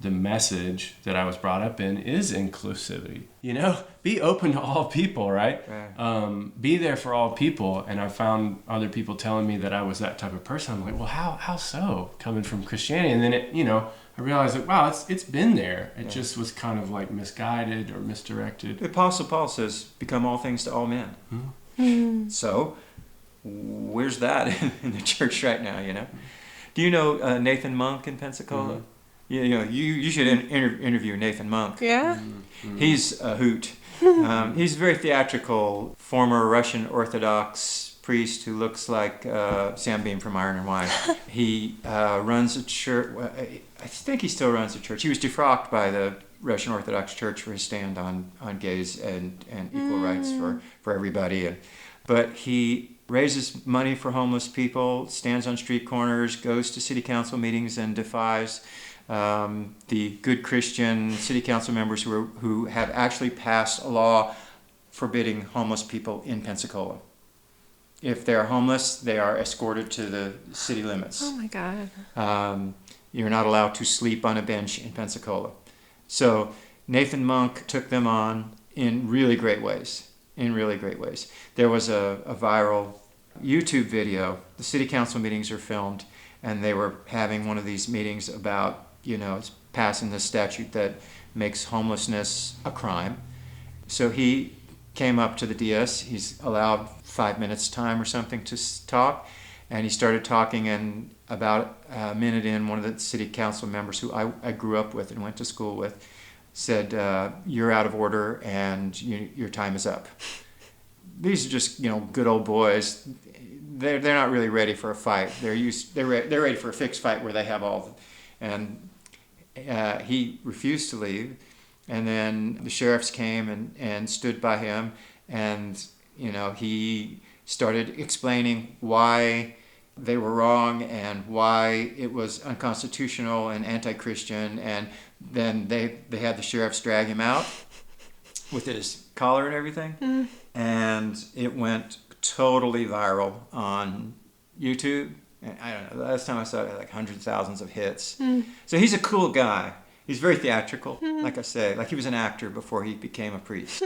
Speaker 4: the message that I was brought up in is inclusivity. You know, be open to all people, right? Be there for all people. And I found other people telling me that I was that type of person. I'm like, well, how so? Coming from Christianity. And then I realized that, wow, it's been there. It just was kind of like misguided or misdirected.
Speaker 2: The Apostle Paul says, become all things to all men.
Speaker 3: Mm.
Speaker 2: So, where's that in the church right now, you know? Do you know Nathan Monk in Pensacola?
Speaker 4: Mm-hmm.
Speaker 2: You know, you should interview Nathan Monk.
Speaker 3: Yeah?
Speaker 4: Mm-hmm.
Speaker 2: He's a hoot. He's very theatrical, former Russian Orthodox priest who looks like Sam Beam from Iron and Wine. He runs a church. I think he still runs a church. He was defrocked by the Russian Orthodox Church for his stand on gays and equal rights for everybody. But he raises money for homeless people, stands on street corners, goes to city council meetings and defies the good Christian city council members who have actually passed a law forbidding homeless people in Pensacola. If they're homeless, they are escorted to the city limits.
Speaker 3: Oh my God.
Speaker 2: You're not allowed to sleep on a bench in Pensacola. So Nathan Monk took them on in really great ways. There was a viral YouTube video. The city council meetings are filmed, and they were having one of these meetings about, passing the statute that makes homelessness a crime. So he came up to the DS. He's allowed 5 minutes time or something to talk, and he started talking, and about a minute in, one of the city council members who I grew up with and went to school with said, you're out of order and your time is up. These are just, good old boys. They're not really ready for a fight. They're ready for a fixed fight where they have all. And he refused to leave. And then the sheriffs came and stood by him. And, he started explaining why they were wrong and why it was unconstitutional and anti-Christian. And then they had the sheriffs drag him out with his collar and everything. And it went totally viral on YouTube. And I don't know, the last time I saw it, like hundreds of thousands of hits. So he's a cool guy. He's very theatrical, like I say. Like he was an actor before he became a priest.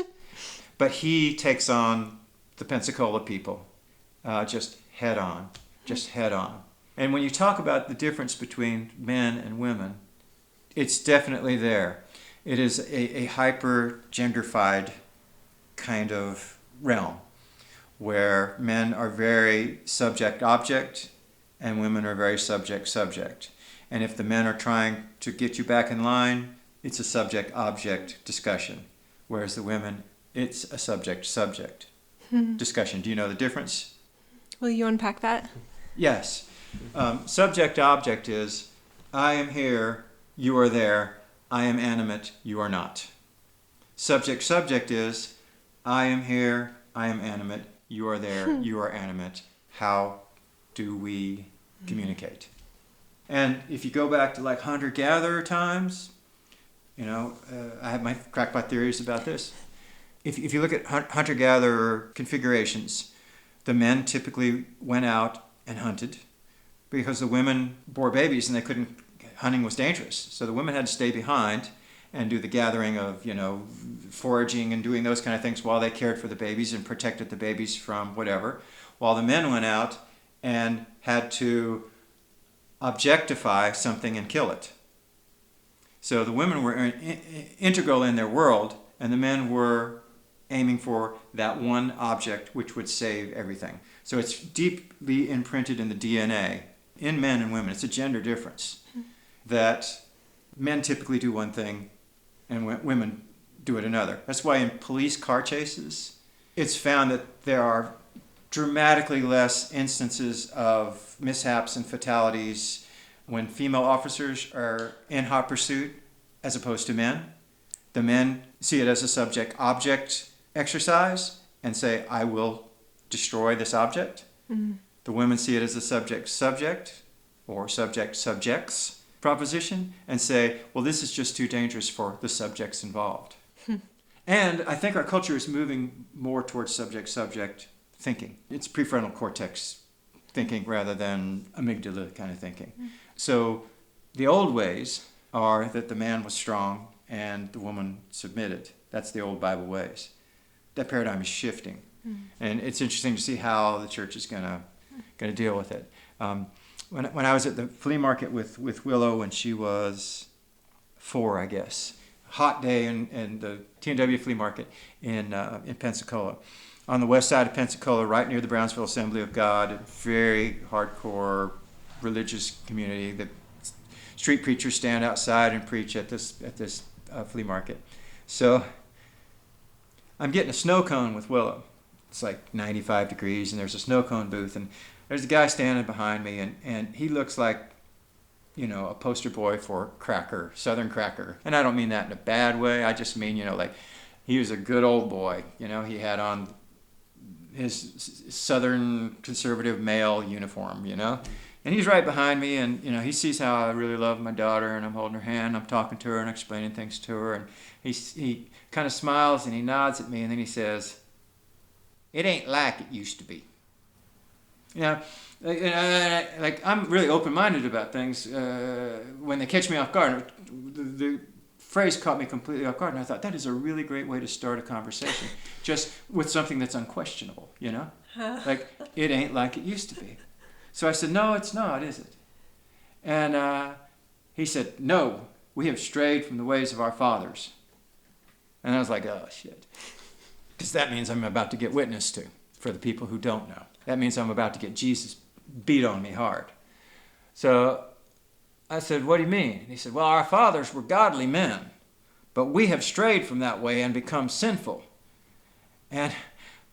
Speaker 2: But he takes on the Pensacola people just head on. And when you talk about the difference between men and women, it's definitely there. It is a hyper-genderfied kind of realm where men are very subject-object and women are very subject-subject. And if the men are trying to get you back in line, it's a subject-object discussion. Whereas the women, it's a subject-subject discussion. Do you know the difference?
Speaker 3: Will you unpack that?
Speaker 2: Yes. Subject-object is, I am here, you are there, I am animate, you are not. Subject-subject is, I am here, I am animate, you are there, you are animate. How do we communicate? And if you go back to like hunter-gatherer times, I have my crackpot theories about this. If you look at hunter-gatherer configurations, the men typically went out and hunted because the women bore babies and hunting was dangerous. So the women had to stay behind and do the gathering of, foraging and doing those kind of things while they cared for the babies and protected the babies from whatever, while the men went out and had to objectify something and kill it. So the women were integral in their world, and the men were aiming for that one object which would save everything. So it's deeply imprinted in the DNA, in men and women. It's a gender difference, that men typically do one thing and women do it another. That's why in police car chases, it's found that there are dramatically less instances of mishaps and fatalities when female officers are in hot pursuit as opposed to men. The men see it as a subject-object exercise and say, I will destroy this object. The women see it as a subject-subject or subject-subjects proposition and say, well, this is just too dangerous for the subjects involved. And I think our culture is moving more towards subject-subject thinking. It's prefrontal cortex thinking rather than amygdala kind of thinking. So the old ways are that the man was strong and the woman submitted. That's the old Bible ways. That paradigm is shifting. And it's interesting to see how the church is going to deal with it. When I was at the flea market with Willow when she was 4, I guess, hot day in the T&W flea market in Pensacola. On the west side of Pensacola, right near the Brownsville Assembly of God, a very hardcore religious community. The street preachers stand outside and preach at this flea market. So I'm getting a snow cone with Willow. It's like 95 degrees, and there's a snow cone booth, and there's a guy standing behind me, and he looks like, a poster boy for Cracker, Southern Cracker. And I don't mean that in a bad way. I just mean, like he was a good old boy. He had on his Southern conservative male uniform, And he's right behind me, and, he sees how I really love my daughter, and I'm holding her hand, I'm talking to her and explaining things to her, and he kind of smiles and he nods at me, and then he says, "It ain't like it used to be." Like I'm really open-minded about things. When they catch me off guard, the phrase caught me completely off guard, and I thought that is a really great way to start a conversation, just with something that's unquestionable. Like it ain't like it used to be. So I said, "No, it's not, is it?" And he said, "No, we have strayed from the ways of our fathers." And I was like, "Oh shit," because that means I'm about to get witnessed to for the people who don't know. That means I'm about to get Jesus beat on me hard. So I said, "What do you mean?" And he said, "Well, our fathers were godly men, but we have strayed from that way and become sinful." And,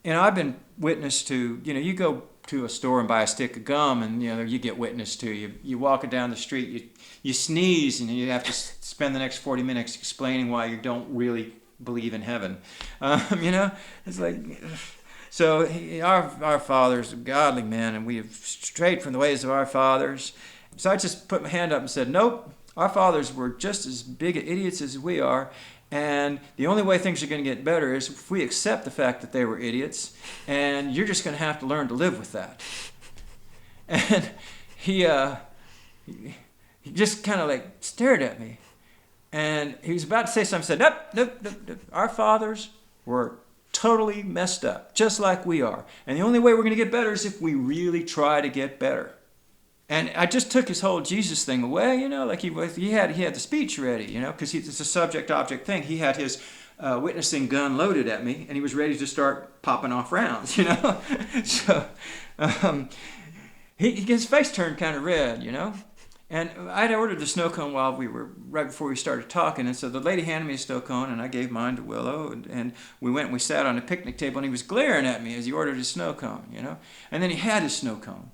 Speaker 2: I've been witness to, you go to a store and buy a stick of gum and, you get witness to. You walk it down the street, you sneeze, and you have to spend the next 40 minutes explaining why you don't really believe in heaven. It's like... So our fathers are godly men, and we have strayed from the ways of our fathers. So I just put my hand up and said, "Nope, our fathers were just as big idiots as we are, and the only way things are going to get better is if we accept the fact that they were idiots, and you're just going to have to learn to live with that." And he just kind of like stared at me, and he was about to say something. I said, Nope. Our fathers were totally messed up, just like we are. And the only way we're going to get better is if we really try to get better. And I just took his whole Jesus thing away, like he had the speech ready, because it's a subject-object thing. He had his witnessing gun loaded at me, and he was ready to start popping off rounds, So his face turned kind of red, And I'd ordered the snow cone right before we started talking, and so the lady handed me a snow cone, and I gave mine to Willow, and we went and we sat on a picnic table, and he was glaring at me as he ordered his snow cone, And then he had his snow cone,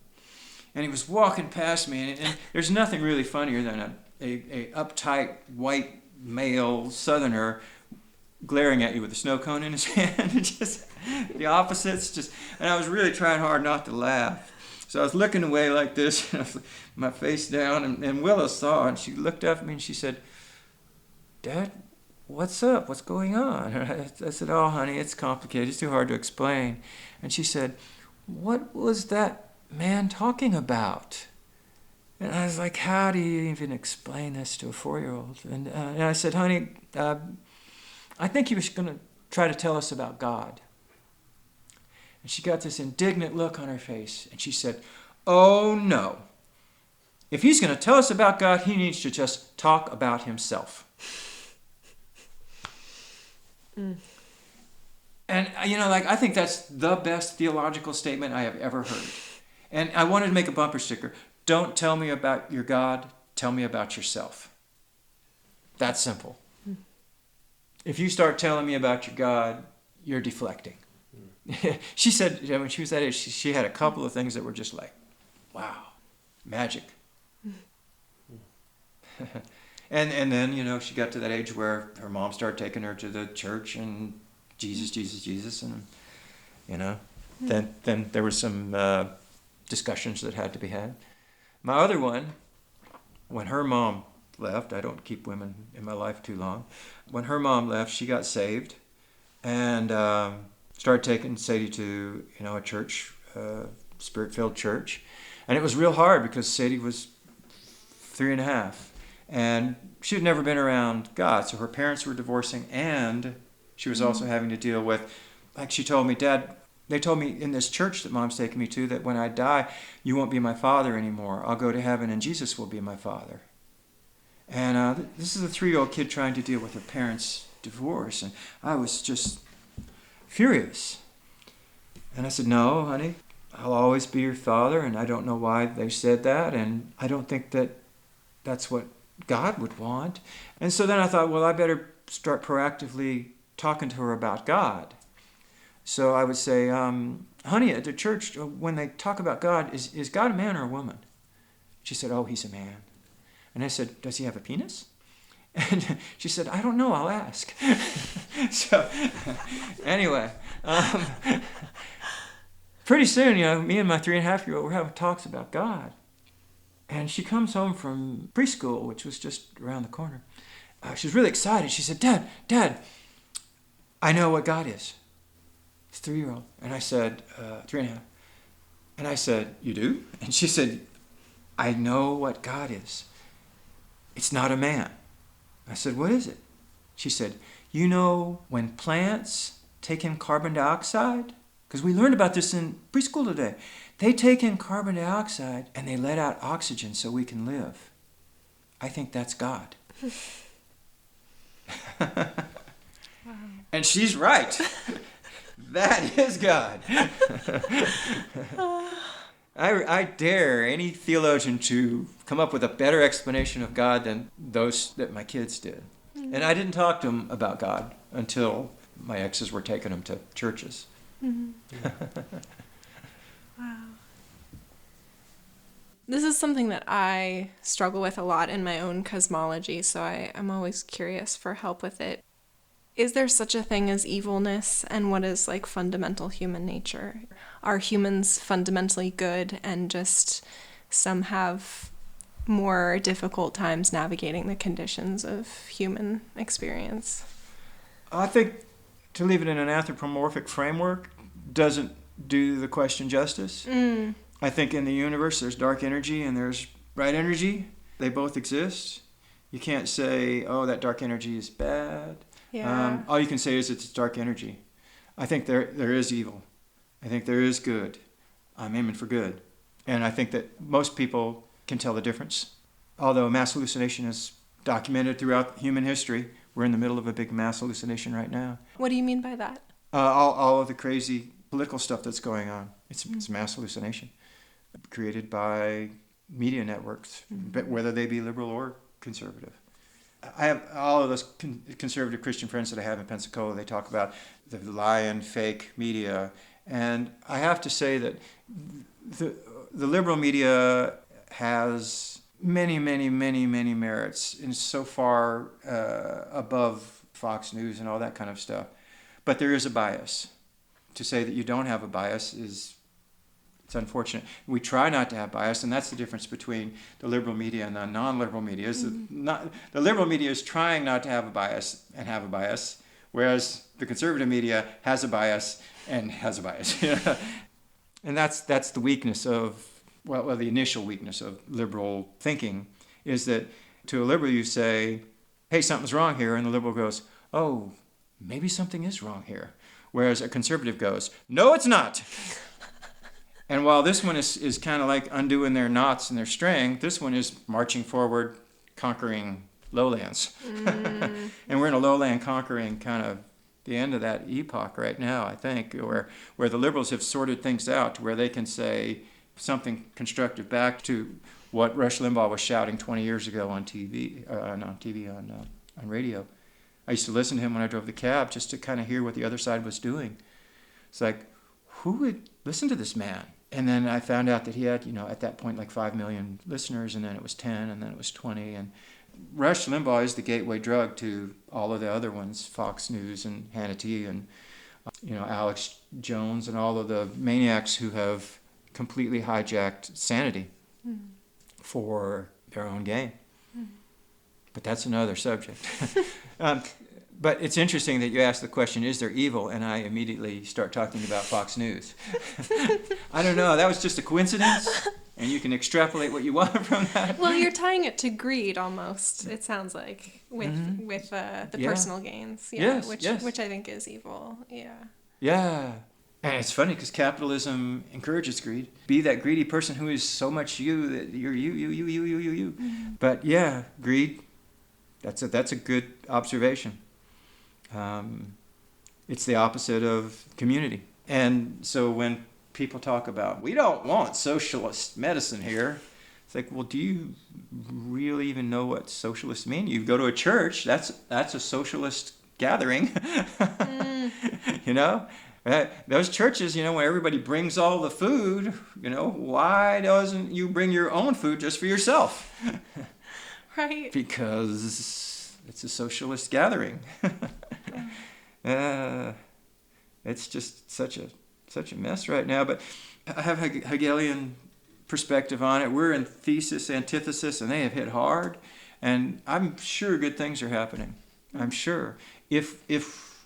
Speaker 2: and he was walking past me, and there's nothing really funnier than a uptight white male Southerner glaring at you with a snow cone in his hand. Just the opposites, and I was really trying hard not to laugh. So I was looking away like this, my face down, and Willow saw, and she looked up at me and she said, "Dad, what's up? What's going on?" I said, "Oh, honey, it's complicated. It's too hard to explain." And she said, "What was that man talking about?" And I was like, "How do you even explain this to a 4-year-old? And I said, "Honey, I think he was going to try to tell us about God." And she got this indignant look on her face, and she said, "Oh, no. If he's going to tell us about God, he needs to just talk about himself." And, I think that's the best theological statement I have ever heard. And I wanted to make a bumper sticker. Don't tell me about your God, tell me about yourself. That's simple. If you start telling me about your God, you're deflecting. She said, when she was that age, she had a couple of things that were just like, wow, magic. And then, she got to that age where her mom started taking her to the church, and Jesus, Jesus, Jesus, and then there were some discussions that had to be had. My other one, when her mom left, I don't keep women in my life too long. When her mom left, she got saved and started taking Sadie to a church, spirit-filled church, and it was real hard because Sadie was 3.5, and she had never been around God, so her parents were divorcing, and she was also having to deal with, like she told me, Dad, they told me in this church that Mom's taking me to that when I die, you won't be my father anymore. I'll go to heaven and Jesus will be my father. And this is a 3-year-old kid trying to deal with her parents' divorce, and I was just furious. And I said, no, honey, I'll always be your father, and I don't know why they said that, and I don't think that that's what God would want. And so then I thought, well, I better start proactively talking to her about God. So I would say, honey, at the church, when they talk about God, is God a man or a woman? She said, oh, he's a man. And I said, does he have a penis? And she said, I don't know, I'll ask. So anyway, pretty soon, me and my 3.5-year-old were having talks about God. And she comes home from preschool, which was just around the corner. She was really excited. She said, Dad, I know what God is. It's 3-year-old. And I said, 3.5. And I said, you do? And she said, I know what God is. It's not a man. I said, what is it? She said, you know when plants take in carbon dioxide? Because we learned about this in preschool today. They take in carbon dioxide and they let out oxygen so we can live. I think that's God. Wow. And she's right. That is God. I dare any theologian to come up with a better explanation of God than those that my kids did. Mm-hmm. And I didn't talk to them about God until my exes were taking them to churches.
Speaker 3: Mm-hmm. Wow. This is something that I struggle with a lot in my own cosmology, so I'm always curious for help with it. Is there such a thing as evilness, and what is like fundamental human nature? Are humans fundamentally good and just some have more difficult times navigating the conditions of human experience?
Speaker 2: I think to leave it in an anthropomorphic framework doesn't do the question justice. Mm. I think in the universe there's dark energy and there's bright energy. They both exist. You can't say, oh, that dark energy is bad. Yeah. All you can say is it's dark energy. I think there is evil. I think there is good. I'm aiming for good. And I think that most people can tell the difference. Although mass hallucination is documented throughout human history, we're in the middle of a big mass hallucination right now.
Speaker 3: What do you mean by that?
Speaker 2: All of the crazy political stuff that's going on. It's mass hallucination created by media networks, whether they be liberal or conservative. I have all of those conservative Christian friends that I have in Pensacola. They talk about the lying, fake media. And I have to say that the liberal media has many, many, many, many merits and so far above Fox News and all that kind of stuff. But there is a bias. To say that you don't have a bias it's unfortunate. We try not to have bias, and that's the difference between the liberal media and the non-liberal media. The liberal media is trying not to have a bias and have a bias, whereas the conservative media has a bias and has a bias. And that's the weakness of, well, the initial weakness of liberal thinking is that to a liberal you say, hey, something's wrong here, and the liberal goes, oh, maybe something is wrong here. Whereas a conservative goes, no, it's not. And while this one is kind of like undoing their knots and their string, this one is marching forward, conquering lowlands. And we're in a lowland conquering kind of the end of that epoch right now, I think, where the liberals have sorted things out to where they can say something constructive back to what Rush Limbaugh was shouting 20 years ago on radio. I used to listen to him when I drove the cab just to kind of hear what the other side was doing. It's like, who would listen to this man? And then I found out that he had, at that point, like 5 million listeners, and then it was 10, and then it was 20. And Rush Limbaugh is the gateway drug to all of the other ones, Fox News and Hannity and Alex Jones and all of the maniacs who have completely hijacked sanity for their own gain. But that's another subject. But it's interesting that you ask the question, is there evil? And I immediately start talking about Fox News. I don't know. That was just a coincidence. And you can extrapolate what you want from that.
Speaker 3: Well, you're tying it to greed almost, it sounds like, with the personal gains. Yeah, which I think is evil. Yeah.
Speaker 2: Yeah. And it's funny because capitalism encourages greed. Be that greedy person who is so much you that you're you. But yeah, greed, that's a good observation. It's the opposite of community. And so when people talk about, we don't want socialist medicine here, it's like, well, do you really even know what socialists mean? You go to a church, that's a socialist gathering. Those churches, when everybody brings all the food, why doesn't you bring your own food just for yourself?
Speaker 3: Right.
Speaker 2: Because it's a socialist gathering. It's just such a mess right now. But I have a Hegelian perspective on it. We're in thesis, antithesis, and they have hit hard. And I'm sure good things are happening. I'm sure. If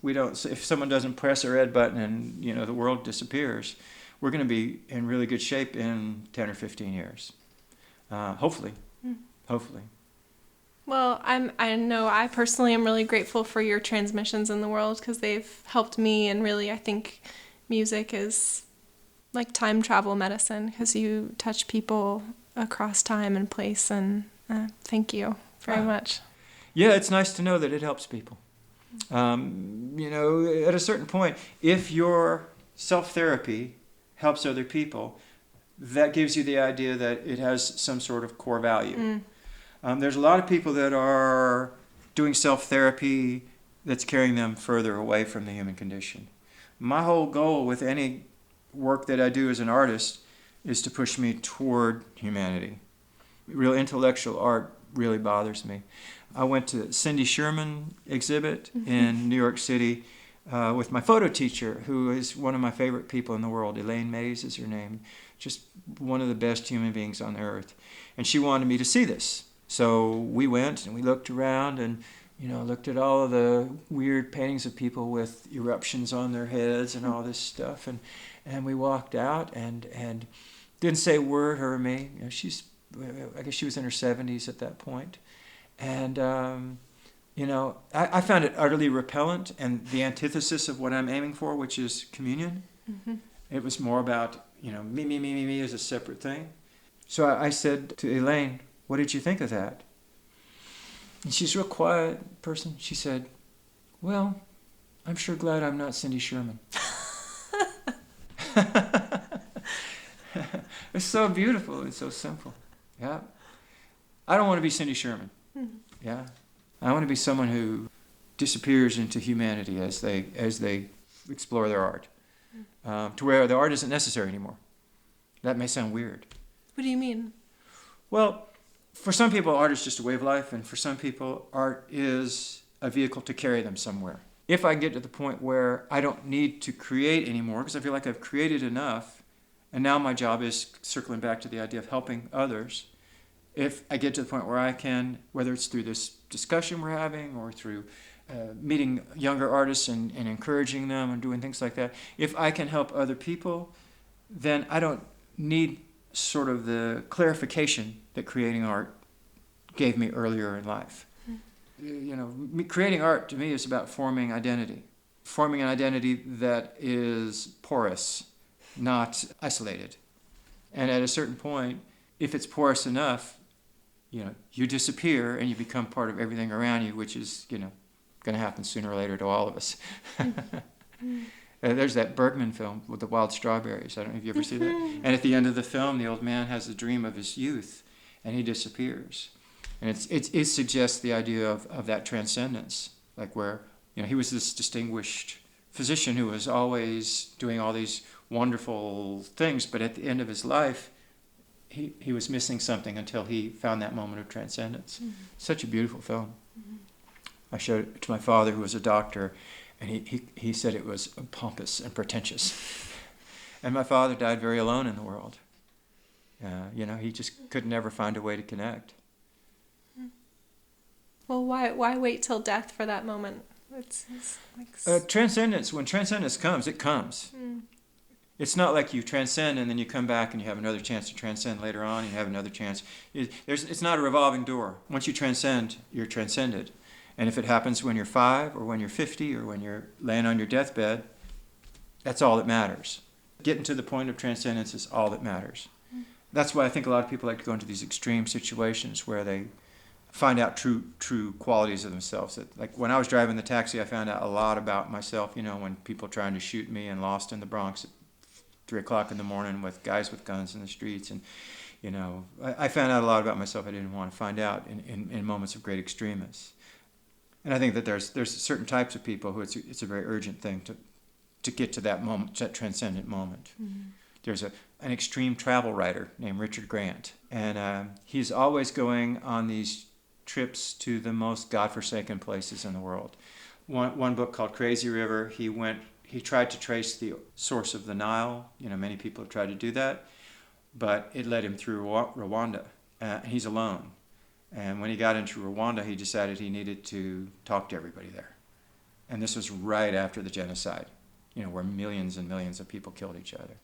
Speaker 2: someone doesn't press a red button and the world disappears, we're going to be in really good shape in 10 or 15 years. Hopefully.
Speaker 3: Well, I know I personally am really grateful for your transmissions in the world because they've helped me, and really I think music is like time travel medicine because you touch people across time and place, and thank you very much.
Speaker 2: Yeah, it's nice to know that it helps people. At a certain point, if your self-therapy helps other people, that gives you the idea that it has some sort of core value. There's a lot of people that are doing self-therapy that's carrying them further away from the human condition. My whole goal with any work that I do as an artist is to push me toward humanity. Real intellectual art really bothers me. I went to Cindy Sherman exhibit in New York City with my photo teacher, who is one of my favorite people in the world. Elaine Mays is her name. Just one of the best human beings on the earth. And she wanted me to see this. So we went and we looked around and, looked at all of the weird paintings of people with eruptions on their heads and all this stuff. And we walked out and didn't say a word, her or me. I guess she was in her 70s at that point. And, I found it utterly repellent and the antithesis of what I'm aiming for, which is communion. It was more about, me as a separate thing. So I said to Elaine, what did you think of that? And she's a real quiet person. She said, well, I'm sure glad I'm not Cindy Sherman. It's so beautiful and so simple. Yeah. I don't want to be Cindy Sherman. Yeah. I want to be someone who disappears into humanity as they explore their art, to where the art isn't necessary anymore. That may sound weird.
Speaker 3: What do you mean?
Speaker 2: Well, for some people, art is just a way of life, and for some people, art is a vehicle to carry them somewhere. If I get to the point where I don't need to create anymore, because I feel like I've created enough, and now my job is circling back to the idea of helping others, if I get to the point where I can, whether it's through this discussion we're having or through meeting younger artists and encouraging them and doing things like that, if I can help other people, then I don't need sort of the clarification that creating art gave me earlier in life. Creating art to me is about forming identity. Forming an identity that is porous, not isolated. And at a certain point, if it's porous enough, you disappear and you become part of everything around you, which is, going to happen sooner or later to all of us. There's that Bergman film with the wild strawberries. I don't know if you ever see that. And at the end of the film, the old man has a dream of his youth, and he disappears. And it suggests the idea of that transcendence, like where he was this distinguished physician who was always doing all these wonderful things, but at the end of his life, he was missing something until he found that moment of transcendence. Such a beautiful film. I showed it to my father, who was a doctor, And he said it was pompous and pretentious. And my father died very alone in the world. He just could never find a way to connect.
Speaker 3: Well, why wait till death for that moment? It's like...
Speaker 2: Transcendence, when transcendence comes, it comes. It's not like you transcend and then you come back and you have another chance to transcend later on and you have another chance. It's not a revolving door. Once you transcend, you're transcended. And if it happens when you're 5 or when you're 50 or when you're laying on your deathbed, that's all that matters. Getting to the point of transcendence is all that matters. That's why I think a lot of people like to go into these extreme situations where they find out true qualities of themselves. Like when I was driving the taxi, I found out a lot about myself, when people trying to shoot me and lost in the Bronx at 3 o'clock in the morning with guys with guns in the streets. And, I found out a lot about myself I didn't want to find out in moments of great extremis. And I think that there's certain types of people who it's a very urgent thing to get to that moment, that transcendent moment. There's an extreme travel writer named Richard Grant, and he's always going on these trips to the most godforsaken places in the world. One book called Crazy River, he tried to trace the source of the Nile. Many people have tried to do that, but it led him through Rwanda. He's alone. And when he got into Rwanda, he decided he needed to talk to everybody there. And this was right after the genocide, where millions and millions of people killed each other.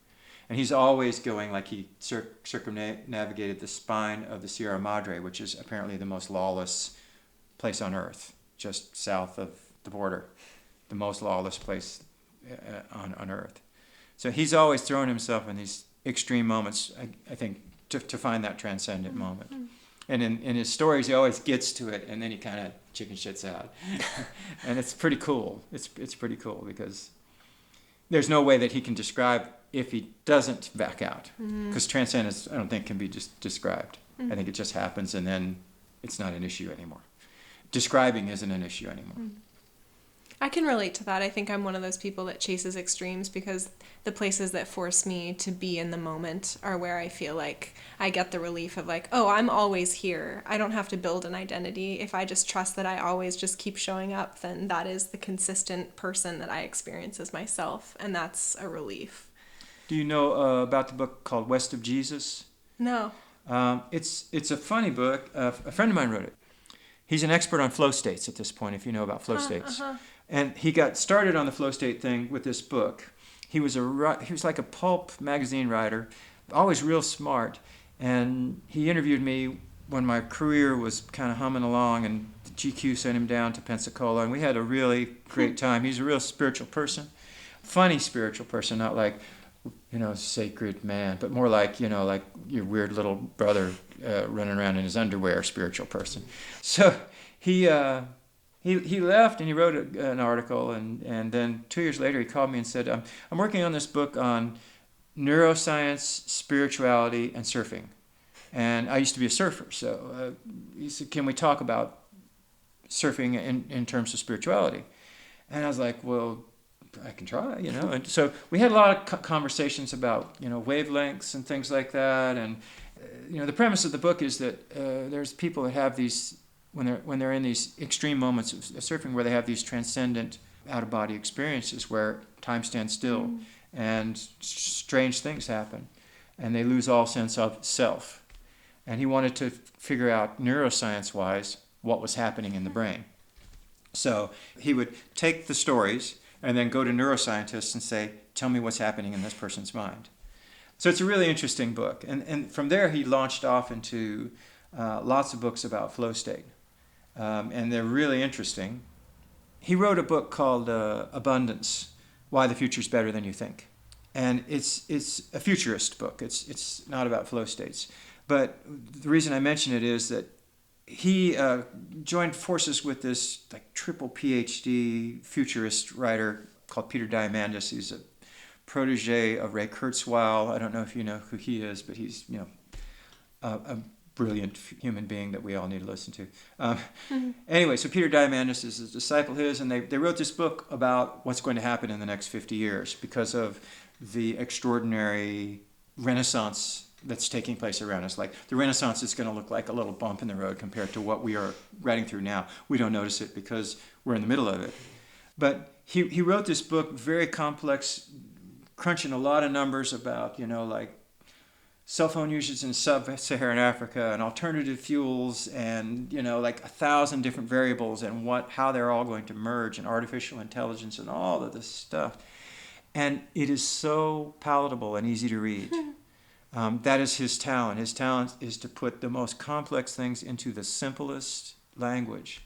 Speaker 2: And he's always going, like he circumnavigated the spine of the Sierra Madre, which is apparently the most lawless place on earth, just south of the border, the most lawless place on earth. So he's always thrown himself in these extreme moments, I think, to find that transcendent moment. And in his stories, he always gets to it, and then he kind of chicken shits out. And it's pretty cool. It's pretty cool because there's no way that he can describe if he doesn't back out. Because transcendence, I don't think, can be just described. I think it just happens, and then it's not an issue anymore. Describing isn't an issue anymore.
Speaker 3: I can relate to that. I think I'm one of those people that chases extremes because the places that force me to be in the moment are where I feel like I get the relief of like, oh, I'm always here. I don't have to build an identity. If I just trust that I always just keep showing up, then that is the consistent person that I experience as myself, and that's a relief.
Speaker 2: Do you know about the book called West of Jesus?
Speaker 3: No.
Speaker 2: It's a funny book. A friend of mine wrote it. He's an expert on flow states at this point, if you know about flow states. And he got started on the flow state thing with this book. He was like a pulp magazine writer, always real smart. And he interviewed me when my career was kind of humming along, and GQ sent him down to Pensacola, and we had a really great time. He's a real spiritual person, funny spiritual person, not like, sacred man, but more like, like your weird little brother running around in his underwear spiritual person. So he left and he wrote an article, and then 2 years later he called me and said, I'm working on this book on neuroscience, spirituality, and surfing. And I used to be a surfer, so he said, can we talk about surfing in terms of spirituality? And I was like, well, I can try, And so we had a lot of conversations about, wavelengths and things like that. And, the premise of the book is that there's people that have these, when they're in these extreme moments of surfing, where they have these transcendent out-of-body experiences where time stands still and strange things happen, and they lose all sense of self. And he wanted to figure out neuroscience-wise what was happening in the brain. So he would take the stories and then go to neuroscientists and say, tell me what's happening in this person's mind. So it's a really interesting book. And from there he launched off into lots of books about flow state. And they're really interesting. He wrote a book called Abundance, Why the Future's Better Than You Think. And it's a futurist book. It's not about flow states. But the reason I mention it is that he joined forces with this triple PhD futurist writer called Peter Diamandis. He's a protege of Ray Kurzweil. I don't know if you know who he is, but he's a brilliant human being that we all need to listen to. Anyway, so Peter Diamandis is a disciple of his, and they wrote this book about what's going to happen in the next 50 years because of the extraordinary renaissance that's taking place around us. Like the Renaissance is going to look like a little bump in the road compared to what we are riding through now. We don't notice it because we're in the middle of it. But he wrote this book, very complex, crunching a lot of numbers about, like cell phone usage in sub-Saharan Africa and alternative fuels and, like 1,000 different variables and how they're all going to merge, and artificial intelligence and all of this stuff. And it is so palatable and easy to read. That is his talent. His talent is to put the most complex things into the simplest language.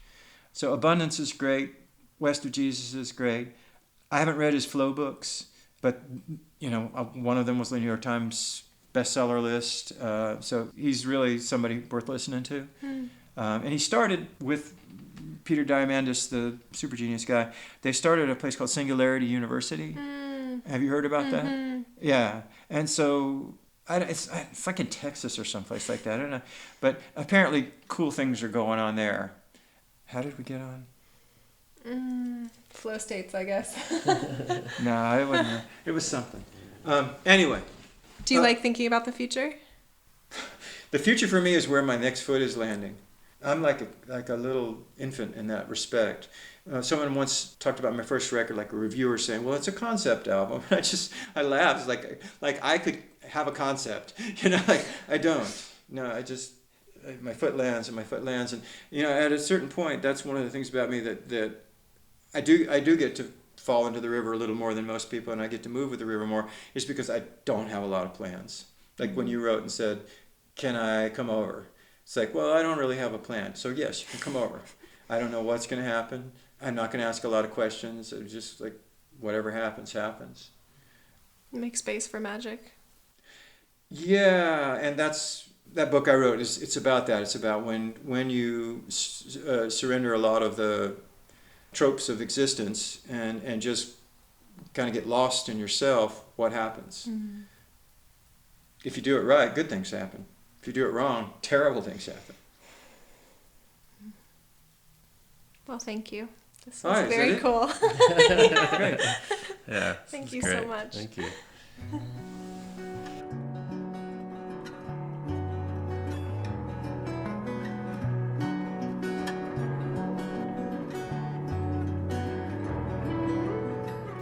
Speaker 2: So Abundance is great. West of Jesus is great. I haven't read his flow books, but one of them was the New York Times bestseller list. So he's really somebody worth listening to. And he started with Peter Diamandis, the super genius guy. They started a place called Singularity University. Have you heard about that? Yeah. And so it's like in Texas or someplace like that. I don't know. But apparently cool things are going on there. How did we get on?
Speaker 3: Flow states, I guess.
Speaker 2: No, it wasn't. It was something. Anyway.
Speaker 3: Do you like thinking about the future?
Speaker 2: The future for me is where my next foot is landing. I'm like a little infant in that respect. Someone once talked about my first record, like a reviewer saying, "Well, it's a concept album." I laughed. It's like I could have a concept, like I don't. No, my foot lands, and at a certain point, that's one of the things about me that I do get to fall into the river a little more than most people, and I get to move with the river more, is because I don't have a lot of plans. Like when you wrote and said, "Can I come over?" It's like, well, I don't really have a plan. So yes, you can come over. I don't know what's going to happen. I'm not going to ask a lot of questions. It's just like whatever happens, happens.
Speaker 3: Make space for magic.
Speaker 2: Yeah, and that book I wrote it's about that. It's about when you surrender a lot of the tropes of existence and just kind of get lost in yourself, what happens? Mm-hmm. If you do it right, good things happen. If you do it wrong, terrible things happen.
Speaker 3: Well, thank you. This was
Speaker 2: very
Speaker 3: cool.
Speaker 2: Great.
Speaker 4: Yeah.
Speaker 3: Thank you
Speaker 4: great.
Speaker 3: so much.
Speaker 4: Thank you.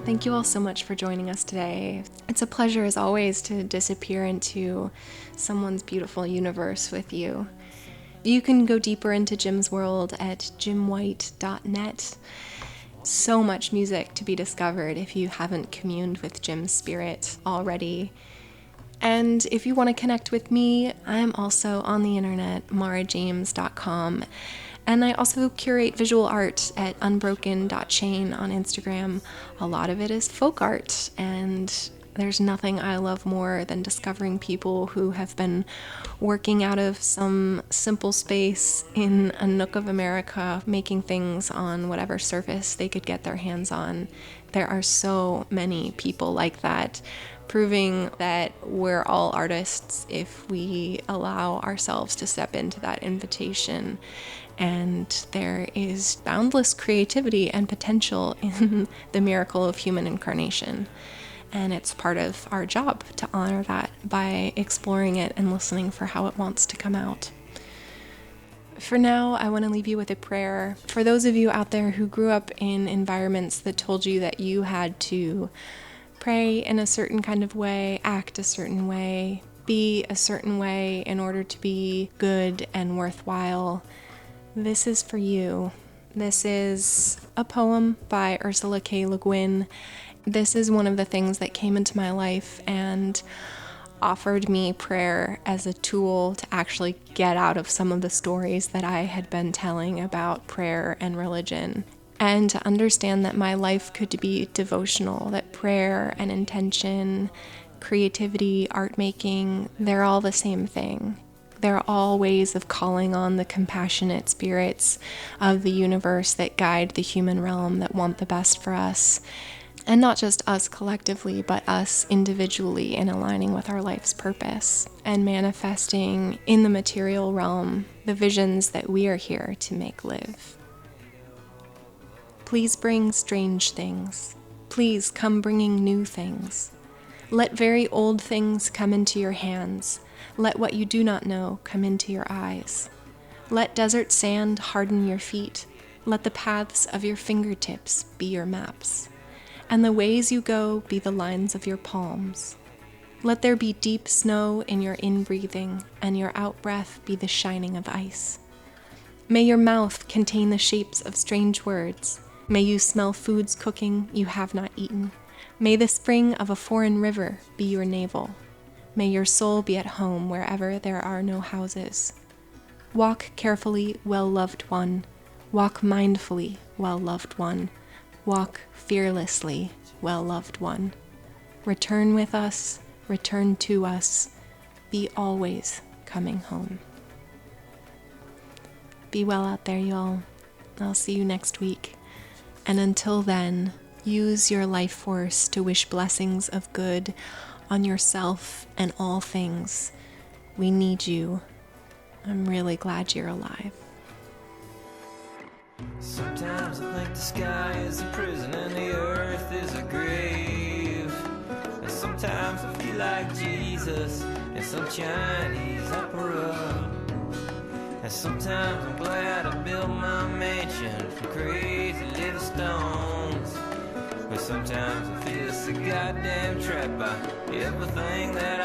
Speaker 3: Thank you all so much for joining us today. It's a pleasure, as always, to disappear into someone's beautiful universe with you. You can go deeper into Jim's world at jimwhite.net. So much music to be discovered if you haven't communed with Jim's spirit already. And if you want to connect with me, I'm also on the internet, maurajames.com. And I also curate visual art at unbroken.chain on Instagram. A lot of it is folk art, and there's nothing I love more than discovering people who have been working out of some simple space in a nook of America, making things on whatever surface they could get their hands on. There are so many people like that, proving that we're all artists if we allow ourselves to step into that invitation. And there is boundless creativity and potential in the miracle of human incarnation. And it's part of our job to honor that by exploring it and listening for how it wants to come out. For now, I want to leave you with a prayer. For those of you out there who grew up in environments that told you that you had to pray in a certain kind of way, act a certain way, be a certain way in order to be good and worthwhile, this is for you. This is a poem by Ursula K. Le Guin. This is one of the things that came into my life and offered me prayer as a tool to actually get out of some of the stories that I had been telling about prayer and religion, and to understand that my life could be devotional, that prayer and intention, creativity, art making, they're all the same thing. They're all ways of calling on the compassionate spirits of the universe that guide the human realm, that want the best for us. And not just us collectively, but us individually in aligning with our life's purpose and manifesting in the material realm the visions that we are here to make live. Please bring strange things. Please come bringing new things. Let very old things come into your hands. Let what you do not know come into your eyes. Let desert sand harden your feet. Let the paths of your fingertips be your maps. and the ways you go be the lines of your palms. Let there be deep snow in your in-breathing, and your out-breath be the shining of ice. May your mouth contain the shapes of strange words. May you smell foods cooking you have not eaten. May the spring of a foreign river be your navel. May your soul be at home wherever there are no houses. Walk carefully, well-loved one. Walk mindfully, well-loved one. Walk fearlessly, well-loved one. Return with us, return to us. Be always coming home. Be well out there, y'all. I'll see you next week. And until then, use your life force to wish blessings of good on yourself and all things. We need you. I'm really glad you're alive.
Speaker 1: Sometimes I think the sky is a prison and the earth is a grave. And sometimes I feel like Jesus in some Chinese opera. And sometimes I'm glad I built my mansion from crazy little stones. But sometimes I feel so goddamn trapped by everything that